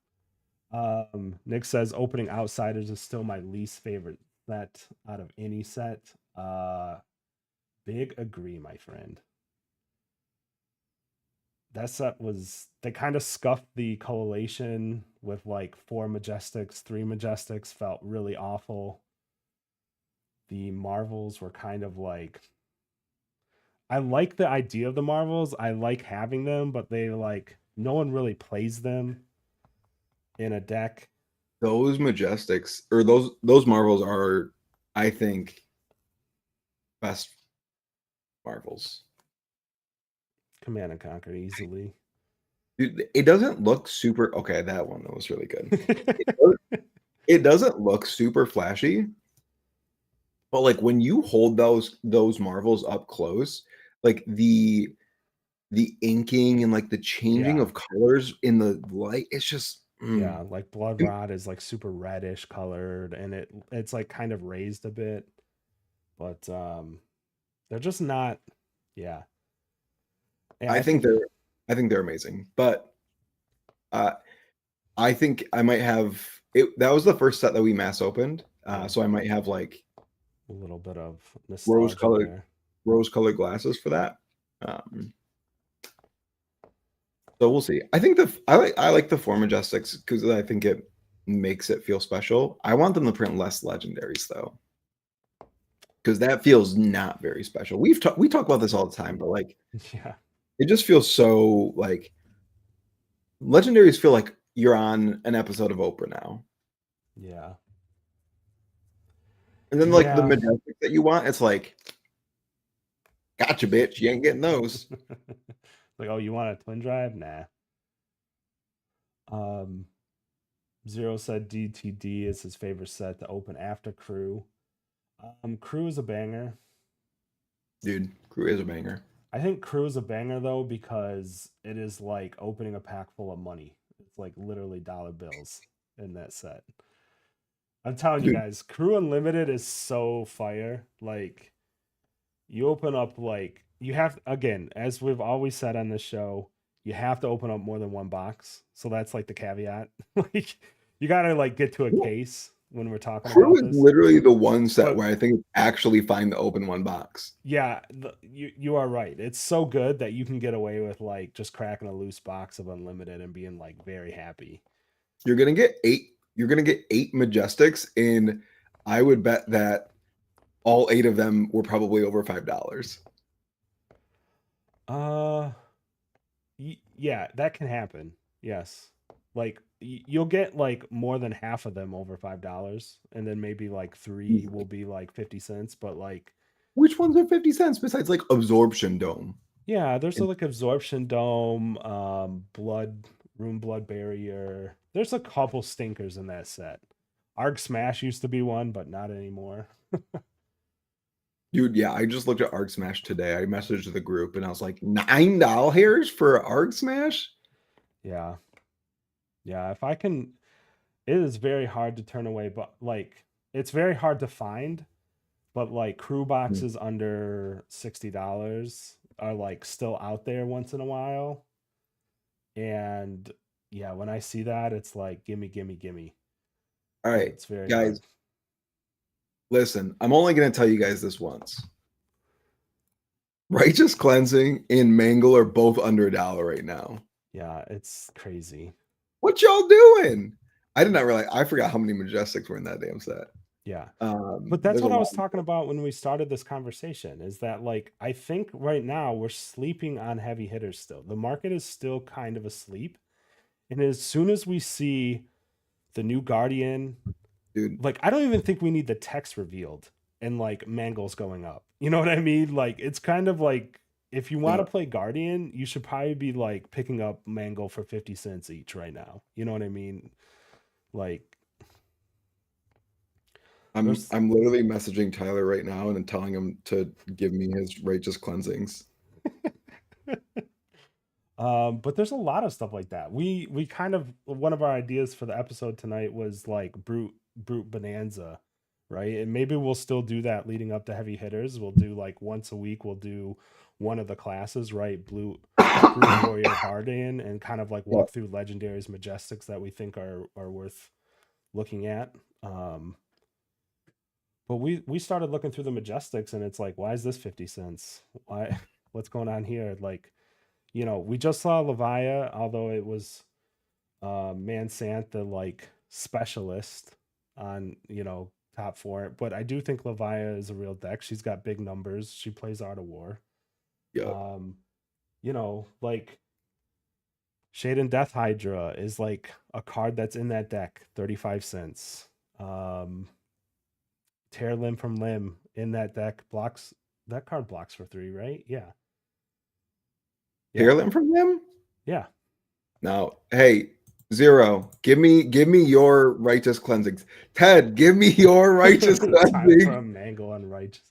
Nick says opening outsiders is still my least favorite set out of any set. Big agree, my friend. That set was they kind of scuffed the collation with like 4 Majestics, 3 Majestics felt really awful. The Marvels were kind of like I like the idea of the Marvels. I like having them, but they like no one really plays them in a deck. Those Majestics or those Marvels are, I think, best Marvels. Command and Conquer easily. Dude, it doesn't look super okay, that one, that was really good. Does it doesn't look super flashy, but, like, when you hold those marvels up close, like, the inking and, like, the changing Yeah. of colors in the light, it's just, Yeah, mm. like Blood Rod is like super reddish colored and it's like kind of raised a bit, but they're just not, yeah. Yeah, I I think think they're amazing, but, uh, I think I might have it that was the first set that we mass opened, yeah, so I might have, like, a little bit of rose nostalgia colored there. rose colored glasses for that, so we'll see. I think I like the Four Majestics because I think it makes it feel special. I want them to print less legendaries, though, because that feels not very special. We talk about this all the time, but, like, Yeah. it just feels so, like legendaries feel like you're on an episode of Oprah now. Yeah. And then, like, the Yeah. Majestics that you want, it's like, "Gotcha, bitch, you ain't getting those." Like, oh, you want a twin drive? Nah. Um, Zero said DTD is his favorite set to open after Crew. Crew is a banger. Dude, Crew is a banger. I think Crew is a banger though because it is like opening a pack full of money. It's like literally dollar bills in that set. I'm telling you Dude, guys, Crew Unlimited is so fire. Like you open up like you have again, as we've always said on this show, you have to open up more than one box. So that's like the caveat. Like you gotta like get to a case when we're talking Crew about is this. literally the one set But where I think it's actually fine to open one box. yeah, you are right. It's so good that you can get away with like just cracking a loose box of unlimited and being like very happy. You're gonna get 8 Majestics, and I would bet that all 8 of them were probably over $5. Uh, yeah, that can happen. Yes, like you'll get like more than half of them over $5, and then maybe like three will Easily. be like 50 cents. But like, Which ones are 50 cents besides, like, Absorption Dome? yeah, there's And like absorption dome, blood barrier. There's a couple stinkers in that set. Arc Smash used to be one, but not anymore. dude, yeah, I just looked at Arc Smash today. I messaged the group, and I was like, $9 for Arc Smash? Yeah. Yeah, if I can, it is very hard to turn away, but like it's very hard to find, but like crew Mm, boxes under $60 are like still out there once in a while. And yeah, when I see that, it's like gimme, gimme, gimme. alright, It's very guys, hard. listen, I'm only gonna tell you guys this once. Righteous Cleansing and Mangle are both under $1 right now. Yeah, it's crazy. What y'all doing? I did not realize I forgot how many Majestics were in that damn set. Yeah. But that's There's a what I lot. was talking about when we started this conversation is that like I think right now we're sleeping on heavy hitters still. The market is still kind of asleep. And as soon as we see the new Guardian, Dude, like I don't even think we need the text revealed and like Mangles going up. You know what I mean? Like it's kind of like if you want yeah, to play Guardian, you should probably be like picking up Mangle for 50 cents each right now. You know what I mean? Like I'm there's I'm literally messaging Tyler right now and telling him to give me his Righteous Cleansings. but there's a lot of stuff like that. We kind of one of our ideas for the episode tonight was like brute bonanza, right? And maybe we'll still do that leading up to heavy hitters. We'll do like once a week. We'll do one of the classes, right? Brute warrior guardian, and kind of like Yeah, walk through legendaries, majestics that we think are worth looking at. But we started looking through the majestics, and it's like, why is this 50 cents? Why? What's going on here? Like we just saw Levia, although it was Mansant, the like specialist on, top four. But I do think Levia is a real deck. She's got big numbers. She plays Art of War. yeah. Um, like Shade and Death Hydra is like a card that's in that deck, 35 cents. Um, Tear Limb from Limb in that deck blocks that card blocks for 3, right? Yeah. Yeah. Hear them from them? Yeah. Now, hey, Zero, give me your righteous cleansings. Ted, give me your righteous Time for a cleansing. mango on righteous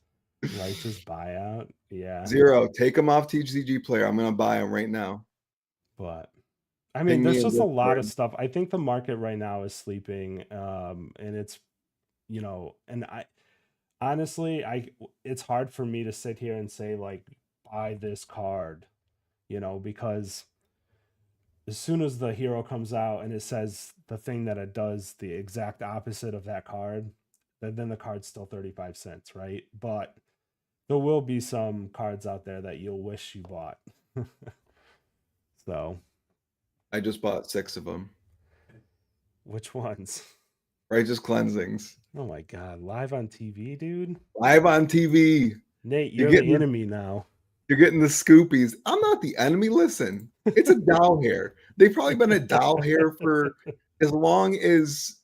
buyout. Yeah. Zero, take them off TCGplayer. I'm gonna buy them right now. But I mean, Ping me there's in just a lot of Discord. stuff. I think the market right now is sleeping. And it's, and I honestly, it's hard for me to sit here and say like buy this card, because as soon as the hero comes out and it says the thing that it does the exact opposite of that card, then the card's still 35 cents, right? But there will be some cards out there that you'll wish you bought. So, I just bought 6 of them. which ones? Righteous cleansings. Oh my god, live on TV, dude. Live on TV. Nate, You're you're the getting enemy now. You're getting the scoopies. I'm not the enemy. Listen, it's a doll hair. They've probably been a doll hair for as long as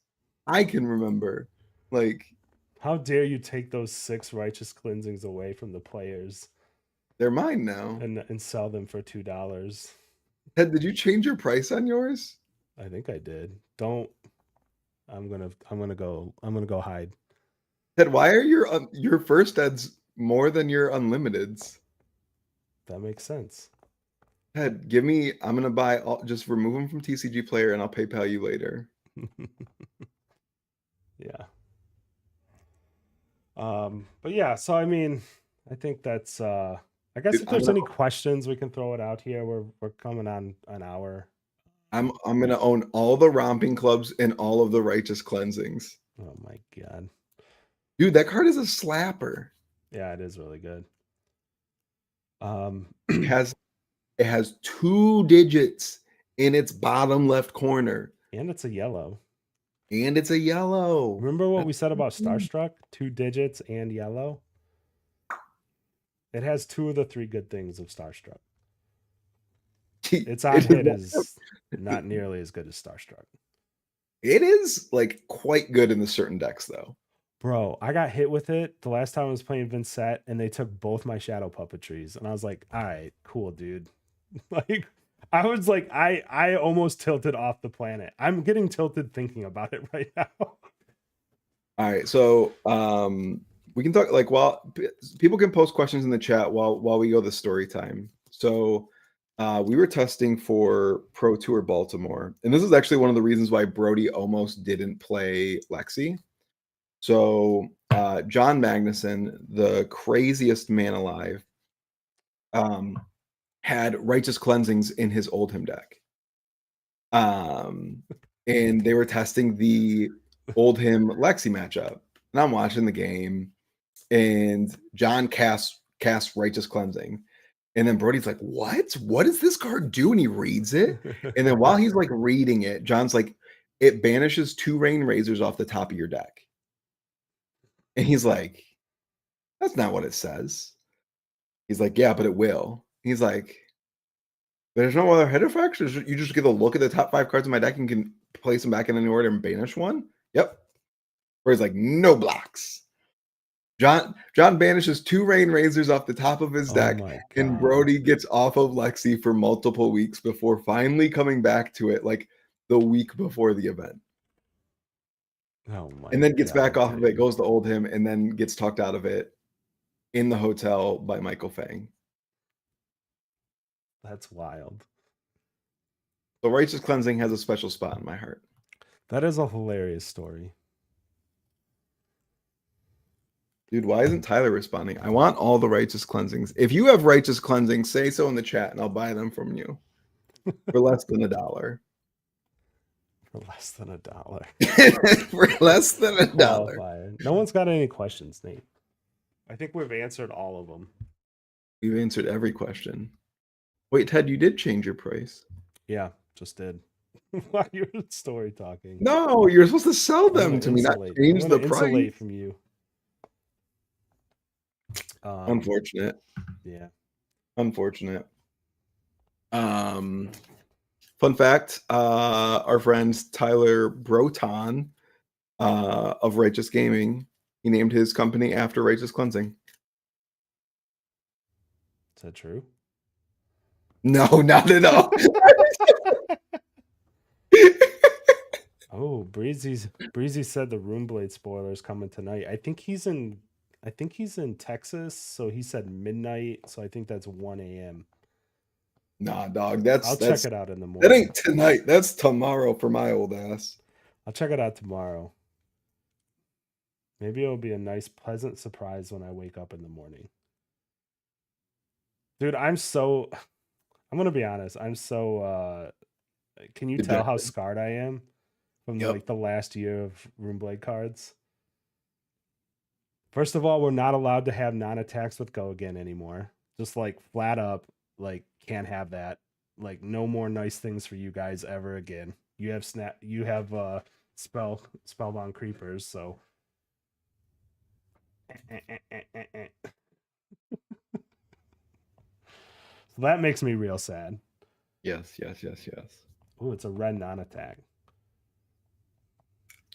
I can remember. Like, How dare you take those 6 righteous cleansings away from the players they're mine now. and sell them for $2? Ted, did you change your price on yours? I think I did. Don't. I'm gonna go hide. Ted, why are your first eds more than your unlimiteds? That makes sense. Ted, give me. I'm gonna buy all. Just remove them from TCGplayer, and I'll PayPal you later. Yeah. But yeah, so I mean, I think that's I guess Dude, if there's any questions, we can throw it out here. We're coming on an hour. I'm gonna own all the romping clubs and all of the righteous cleansings. Oh my god. Dude, that card is a slapper. Yeah, it is really good. It has 2 digits in its bottom left corner. And it's a yellow. And it's a yellow. Remember what we said about Starstruck? 2 digits and yellow? It has 2 of the 3 good things of Starstruck. Its on hit is not nearly as good as Starstruck. It is like quite good in the certain decks though. Bro, I got hit with it the last time I was playing Vincent, and they took both my shadow puppetries, and I was like, all right, cool, dude. Like, I was like, I almost tilted off the planet. I'm getting tilted thinking about it right now. All right, so we can talk like while people can post questions in the chat while we go to story time. So we were testing for Pro Tour Baltimore, and this is actually one of the reasons why Brody almost didn't play Lexi. So John Magnuson, the craziest man alive, had righteous cleansings in his Oldhim deck. And they were testing the Oldhim Lexi matchup. And I'm watching the game, and John casts righteous cleansing. And then Brody's like, what? What does this card do? And he reads it. And then while he's like reading it, John's like, it banishes 2 rain razors off the top of your deck. And he's like, that's not what it says. He's like, yeah, but it will. He's like, there's no other head effects. You just get a look at the top 5 cards in my deck and can place them back in any order and banish one. Yep. Where he's like, no blocks. John banishes 2 rain razors off the top of his deck, and Brody gets off of Lexi for multiple weeks before finally coming back to it like the week before the event. Oh my! And then gets back off of it, goes to Oldhim, and then gets talked out of it in the hotel by Michael Fang. That's wild. So righteous cleansing has a special spot in my heart. That is a hilarious story. Dude, why isn't Tyler responding? I want all the righteous cleansings. If you have righteous cleansings, say so in the chat and I'll buy them from you for less than $1. For less than $1. For less than $1. No one's got any questions, Nate. I think we've answered all of them. We've answered every question. Wait, Ted, you did change your price. Yeah, just did. Why you're story talking? No, you're supposed to sell them to me, not change the price. Insulate from you. Unfortunate. Yeah. Unfortunate. Fun fact, our friend Tyler Broton of Righteous Gaming, he named his company after Righteous Cleansing. Is that true? No, not at all. Oh, Breezy said the Room Blade spoiler is coming tonight. I think he's in Texas, so he said midnight, so I think that's 1 a.m. Nah, dog. I'll check it out in the That morning. ain't tonight. That's tomorrow for my old ass. I'll check it out tomorrow. Maybe it'll be a nice, pleasant surprise when I wake up in the morning. Dude, I'm gonna be honest. I'm so can you tell how scarred I am from Yep. like the last year of Runeblade cards? First of all, we're not allowed to have non-attacks with Go Again anymore. Just like flat up, like can't have that. Like no more nice things for you guys ever again. You have spellbound creepers, so so that makes me real sad. Yes. Ooh, it's a red non-attack.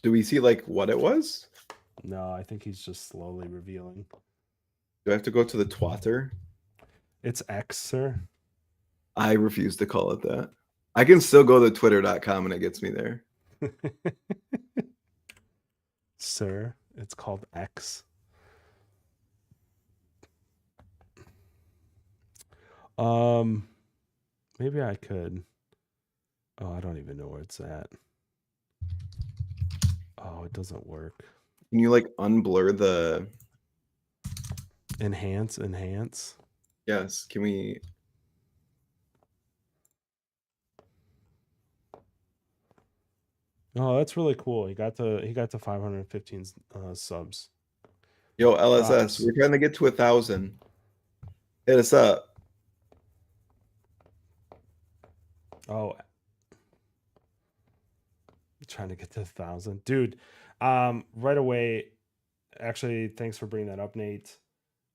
Do we see like what it was? No, I think he's just slowly revealing. Do I have to go to the twatter? It's X, sir. I refuse to call it that. I can still go to twitter.com and it gets me there. Sir, it's called X. Maybe I could. Oh, I don't even know where it's at. Oh, it doesn't work. Can you like unblur the Enhance? Yes, can we Oh, that's really cool. He got to 515 subs. Yo, LSS, Props. we're trying to get to 1,000. Hit us up. Oh, trying to get to 1,000, dude. Right away. Actually, thanks for bringing that up, Nate.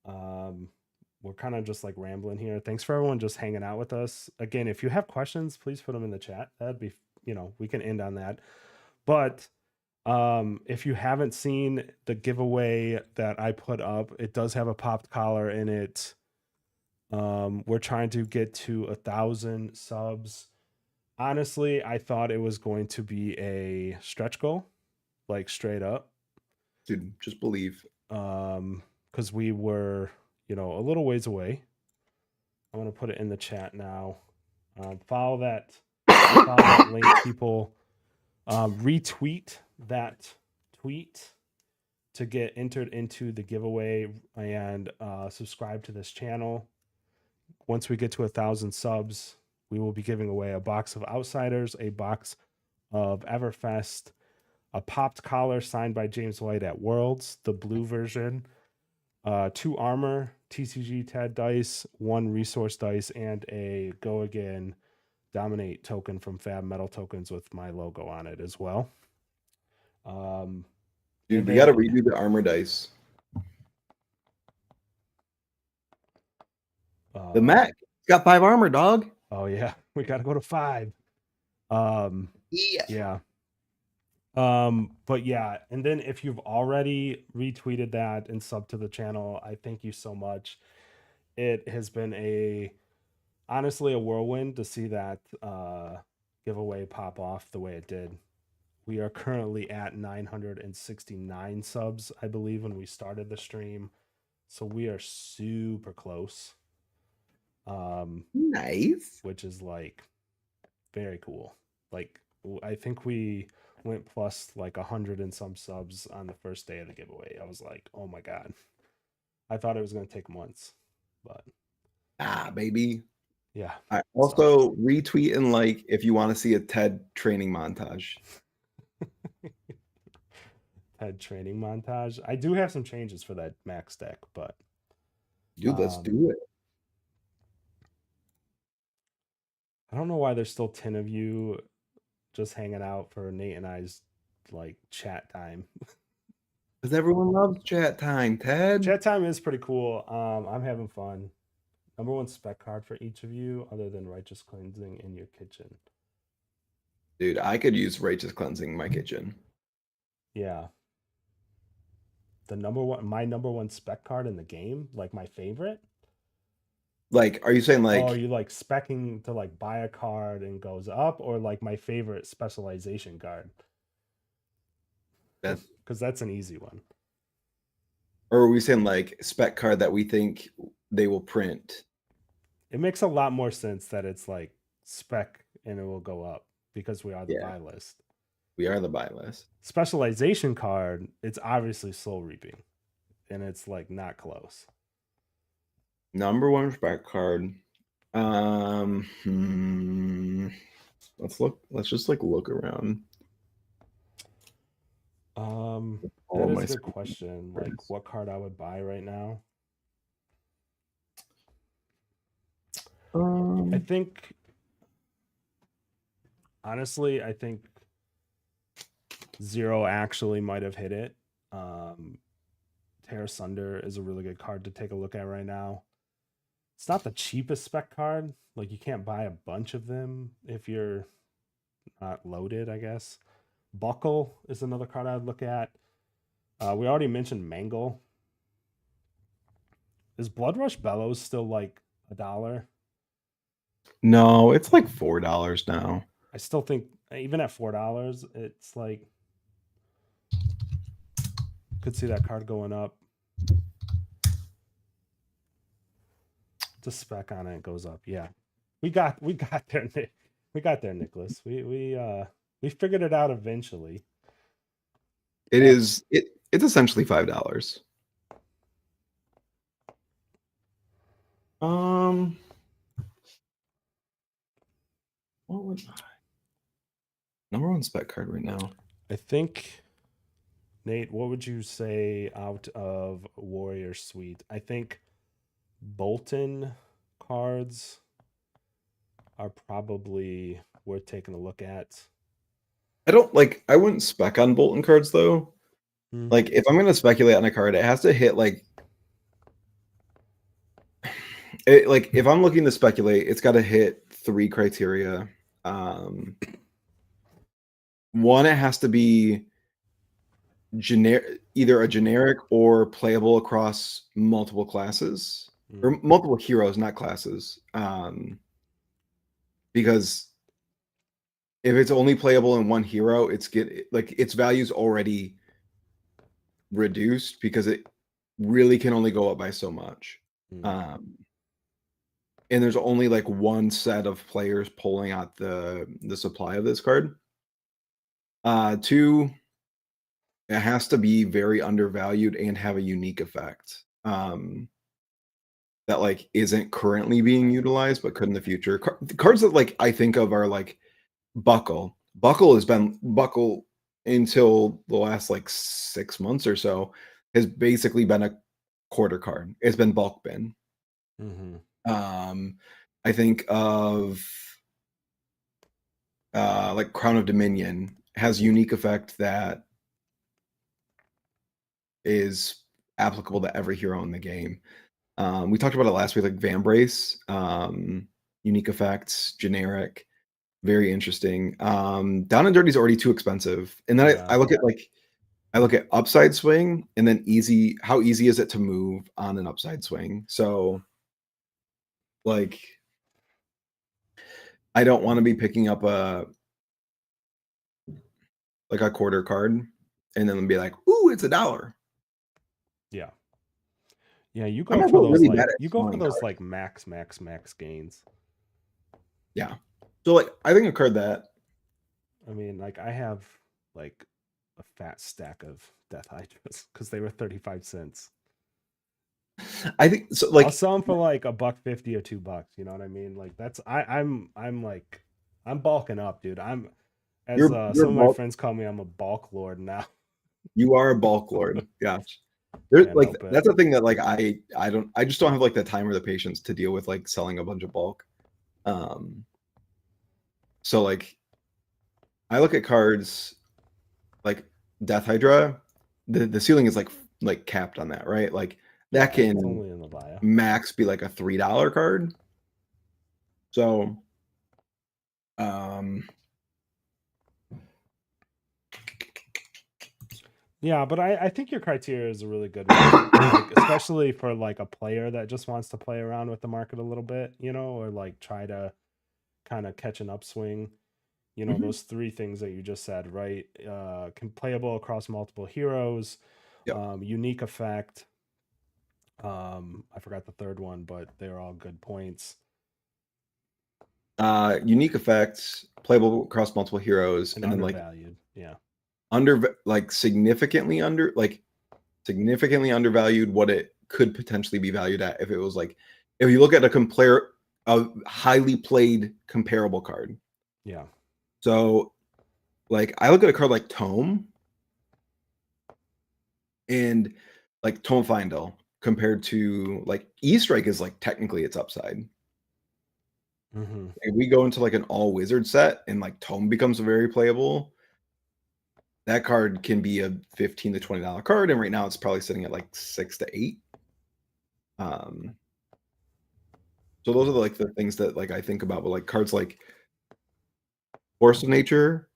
We're kind of just like rambling here. Thanks for everyone just hanging out with us. Again, if you have questions, please put them in the chat. That'd be, we can end on that. But if you haven't seen the giveaway that I put up, it does have a popped collar in it. We're trying to get to 1,000 subs. Honestly, I thought it was going to be a stretch goal, like straight up. Dude, just believe. Because we were, a little ways away. I'm gonna put it in the chat now. Follow that link, people. Retweet that tweet to get entered into the giveaway and subscribe to this channel. Once we get to 1,000 subs, we will be giving away a box of Outsiders, a box of Everfest, a popped collar signed by James White at Worlds, the blue version, 2 armor, TCG TAD dice, 1 resource dice, and a Go Again Dominate token from Fab Metal Tokens with my logo on it as well. Dude, we got to redo the armor dice. The Mac got 5 armor, dog. Oh yeah, we got to go to 5. Yeah. But yeah, and then if you've already retweeted that and subbed to the channel, I thank you so much. It has been honestly a whirlwind to see that giveaway pop off the way it did. We are currently at 969 subs, I believe, when we started the stream. So we are super close. Nice. Which is like very cool. Like I think we went plus like 100 and some subs on the first day of the giveaway. I was like, oh my God. I thought it was going to take months, but baby. Yeah. I also retweet and like if you want to see a TED training montage. TED training montage. I do have some changes for that max deck, but dude, let's do it. I don't know why there's still 10 of you just hanging out for Nate and I's like chat time. Because everyone loves chat time, Ted. Chat time is pretty cool. I'm having fun. Number 1 spec card for each of you, other than Righteous Cleansing in your kitchen. Dude, I could use Righteous Cleansing in my kitchen. Yeah. My number one spec card in the game, like my favorite. Like, are you saying Oh, like you like specking to like buy a card and goes up, or like my favorite specialization card? that, Because that's an easy one. or are we saying like spec card that we think they will print? It makes a lot more sense that it's like spec and it will go up because we are the Yeah, buy list. we are the buy list. Specialization card, it's obviously soul reaping, and it's like not close. Number one spec card. Let's look. Let's just like look around Um, all that of is my a good question. Like, cards. what card I would buy right now? I Um, think, honestly, I think Zero actually might have hit it. Um, Tear Sunder is a really good card to take a look at right now. It's not the cheapest spec card. Like, you can't buy a bunch of them if you're not loaded, I guess. Buckle is another card I'd look at. We already mentioned Mangle. Is Bloodrush Bellows still like $1? no, it's like $4 now. I still think even at $4, it's like could see that card going up. The spec on it goes up. Yeah, we got there. We got there, Nicholas. We figured it out eventually. It But is. It's essentially $5. Um, what would number one spec card right now? I think Nate, what would you say out of Warrior Suite? I think Bolton cards are probably worth taking a look at. I don't like. I wouldn't spec on Bolton cards though. Hmm. Like, if I'm gonna speculate on a card, it has to hit like like if I'm looking to speculate, it's got to hit three criteria. Um, One, it has to be generic, either a generic or playable across multiple classes or Mm, multiple heroes, not classes. Because if it's only playable in one hero, it's get like its value's already reduced because it really can only go up by so much. mm, Um, and there's only like one set of players pulling out the supply of this card. Two, it has to be very undervalued and have a unique effect. That like isn't currently being utilized but could in the future. The cards that like I think of are like Buckle. Buckle has been Buckle until the last like 6 months or so has basically been a quarter card. It's been bulk bin. mm-hmm. I think of like Crown of Dominion has unique effect that is applicable to every hero in the game. We talked about it last week, like Vambrace, unique effects, generic, very interesting. Down and Dirty is already too expensive, and then Yeah. I look at like I look at upside swing, and then easy. How easy is it to move on an upside swing? So, like, I don't want to be picking up a like a quarter card, and then be like, "Ooh, it's $1." Yeah. Yeah, you I'm go for also those really bad like at you go for scoring those cards. like max gains. Yeah. So like I think a card that I mean, like I have like a fat stack of Death Hydras because they were 35 cents. I think so I'll like sell them for like $1.50 or $2. You know what I mean? Like that's I'm like I'm bulking up, dude. I'm as you're some of my bulk friends call me, I'm a bulk lord now. you are a bulk lord. Gosh. There's Can't like help it. that's the thing that like I just don't have like the time or the patience to deal with like selling a bunch of bulk. Um so like I look at cards like Death Hydra, the ceiling is like capped on that, right? Like that Yeah, it's can only in the bio. max be like a $3 card. So um Yeah, but I think your criteria is a really good one. Like, especially for like a player that just wants to play around with the market a little bit, or like try to kind of catch an upswing. Mhm. Those three things that you just said, right? Playable across multiple heroes, Yep. unique effect. I forgot the third one, but they're all good points. Unique effects, playable across multiple heroes, And and then like undervalued. Yeah. significantly undervalued what it could potentially be valued at if it was like if you look at a highly played comparable card. Yeah. So like I look at a card like Tome and like Tome Findel compared to like E-Strike is like technically its upside. Mm-hmm. If we go into like an all wizard set and like Tome becomes very playable, that card can be a $15 to $20 card, and right now it's probably sitting at like 6 to 8. So those are like the things that like I think about, but like cards like Force of Nature,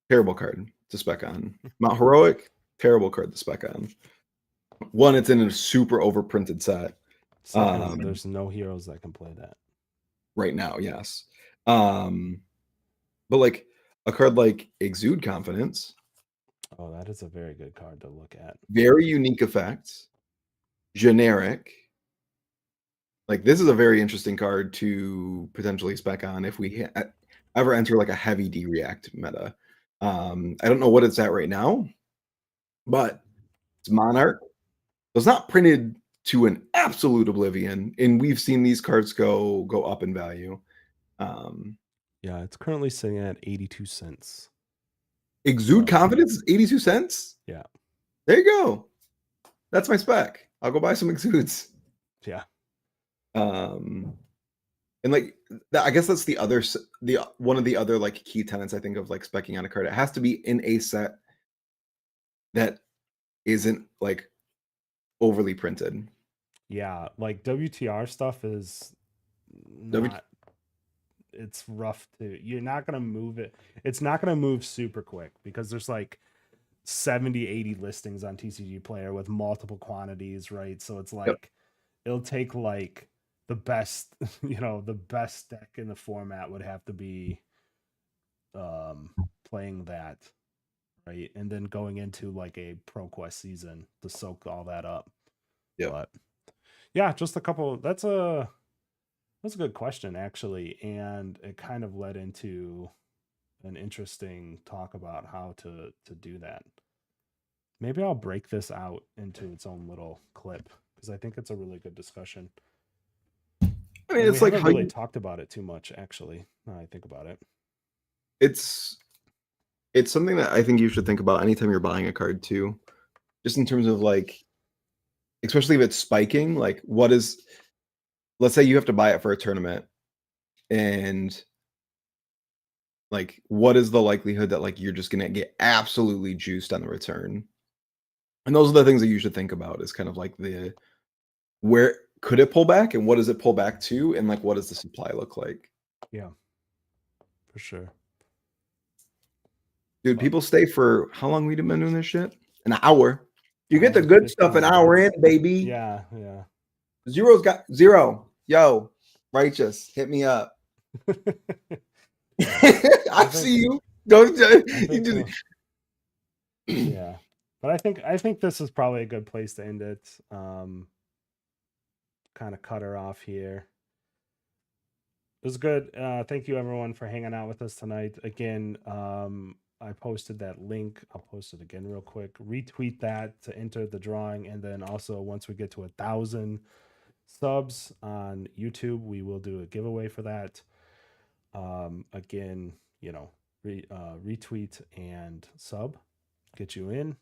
terrible card to spec on. Mount Heroic, terrible card to spec on. One, it's in a super overprinted set. Second, there's no heroes that can play that. Right now, yes. But like a card like Exude Confidence, Oh, that is a very good card to look at. very unique effects, generic. Like this is a very interesting card to potentially spec on if we ever enter like a heavy D-React meta. I don't know what it's at right now, but it's Monarch. It's not printed to an absolute oblivion, and we've seen these cards go up in value. Yeah, it's currently sitting at 82 cents. Exude So, Confidence is 82 cents. yeah. There you go. That's my spec. I'll go buy some exudes. Yeah. And like I guess that's the one of the other like key tenets I think of like specking on a card. It has to be in a set that isn't like overly printed. Yeah, like WTR stuff is W- not, it's rough to, you're not going to move it. It's not going to move super quick because there's like 70, 80 listings on TCGplayer with multiple quantities, right? So it's Yep. like it'll take like the best, the best deck in the format would have to be playing that, right? And then going into like a ProQuest season to soak all that up. Yep. But yeah, just a couple. That's a good question actually, and it kind of led into an interesting talk about how to do that. Maybe I'll break this out into its own little clip because I think it's a really good discussion. I mean, And we it's like haven't how really talked about it too much, actually. Now I think about it. it's something that I think you should think about anytime you're buying a card too. Just in terms of like, especially if it's spiking, like let's say you have to buy it for a tournament, and like what is the likelihood that like you're just gonna get absolutely juiced on the return? And those are the things that you should think about is kind of like where could it pull back and what does it pull back to, and like what does the supply look like? Yeah, for sure. Dude, But people stay for how long we've been doing this shit? An hour. You get the hour good stuff 15 an hour in, minutes. baby. Yeah, yeah. Zero's got zero. Yo, righteous, hit me up. Yeah. I think see you. Don't I you think just yeah. But I think this is probably a good place to end it. Kind of cut her off here. It was good. Thank you everyone for hanging out with us tonight. Again, I posted that link. I'll post it again real quick. Retweet that to enter the drawing, and then also once we get to 1,000 subs on YouTube, we will do a giveaway for that. Again, retweet and sub, get you in.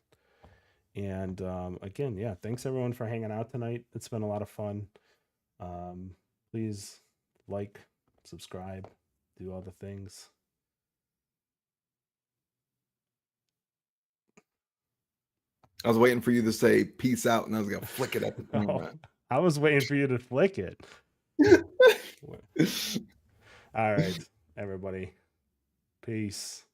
And again, yeah, thanks everyone for hanging out tonight. It's been a lot of fun. Please like, subscribe, do all the things. I was waiting for you to say peace out, and I was gonna flick it at the Oh, camera. I was waiting for you to flick it. All right, everybody. Peace.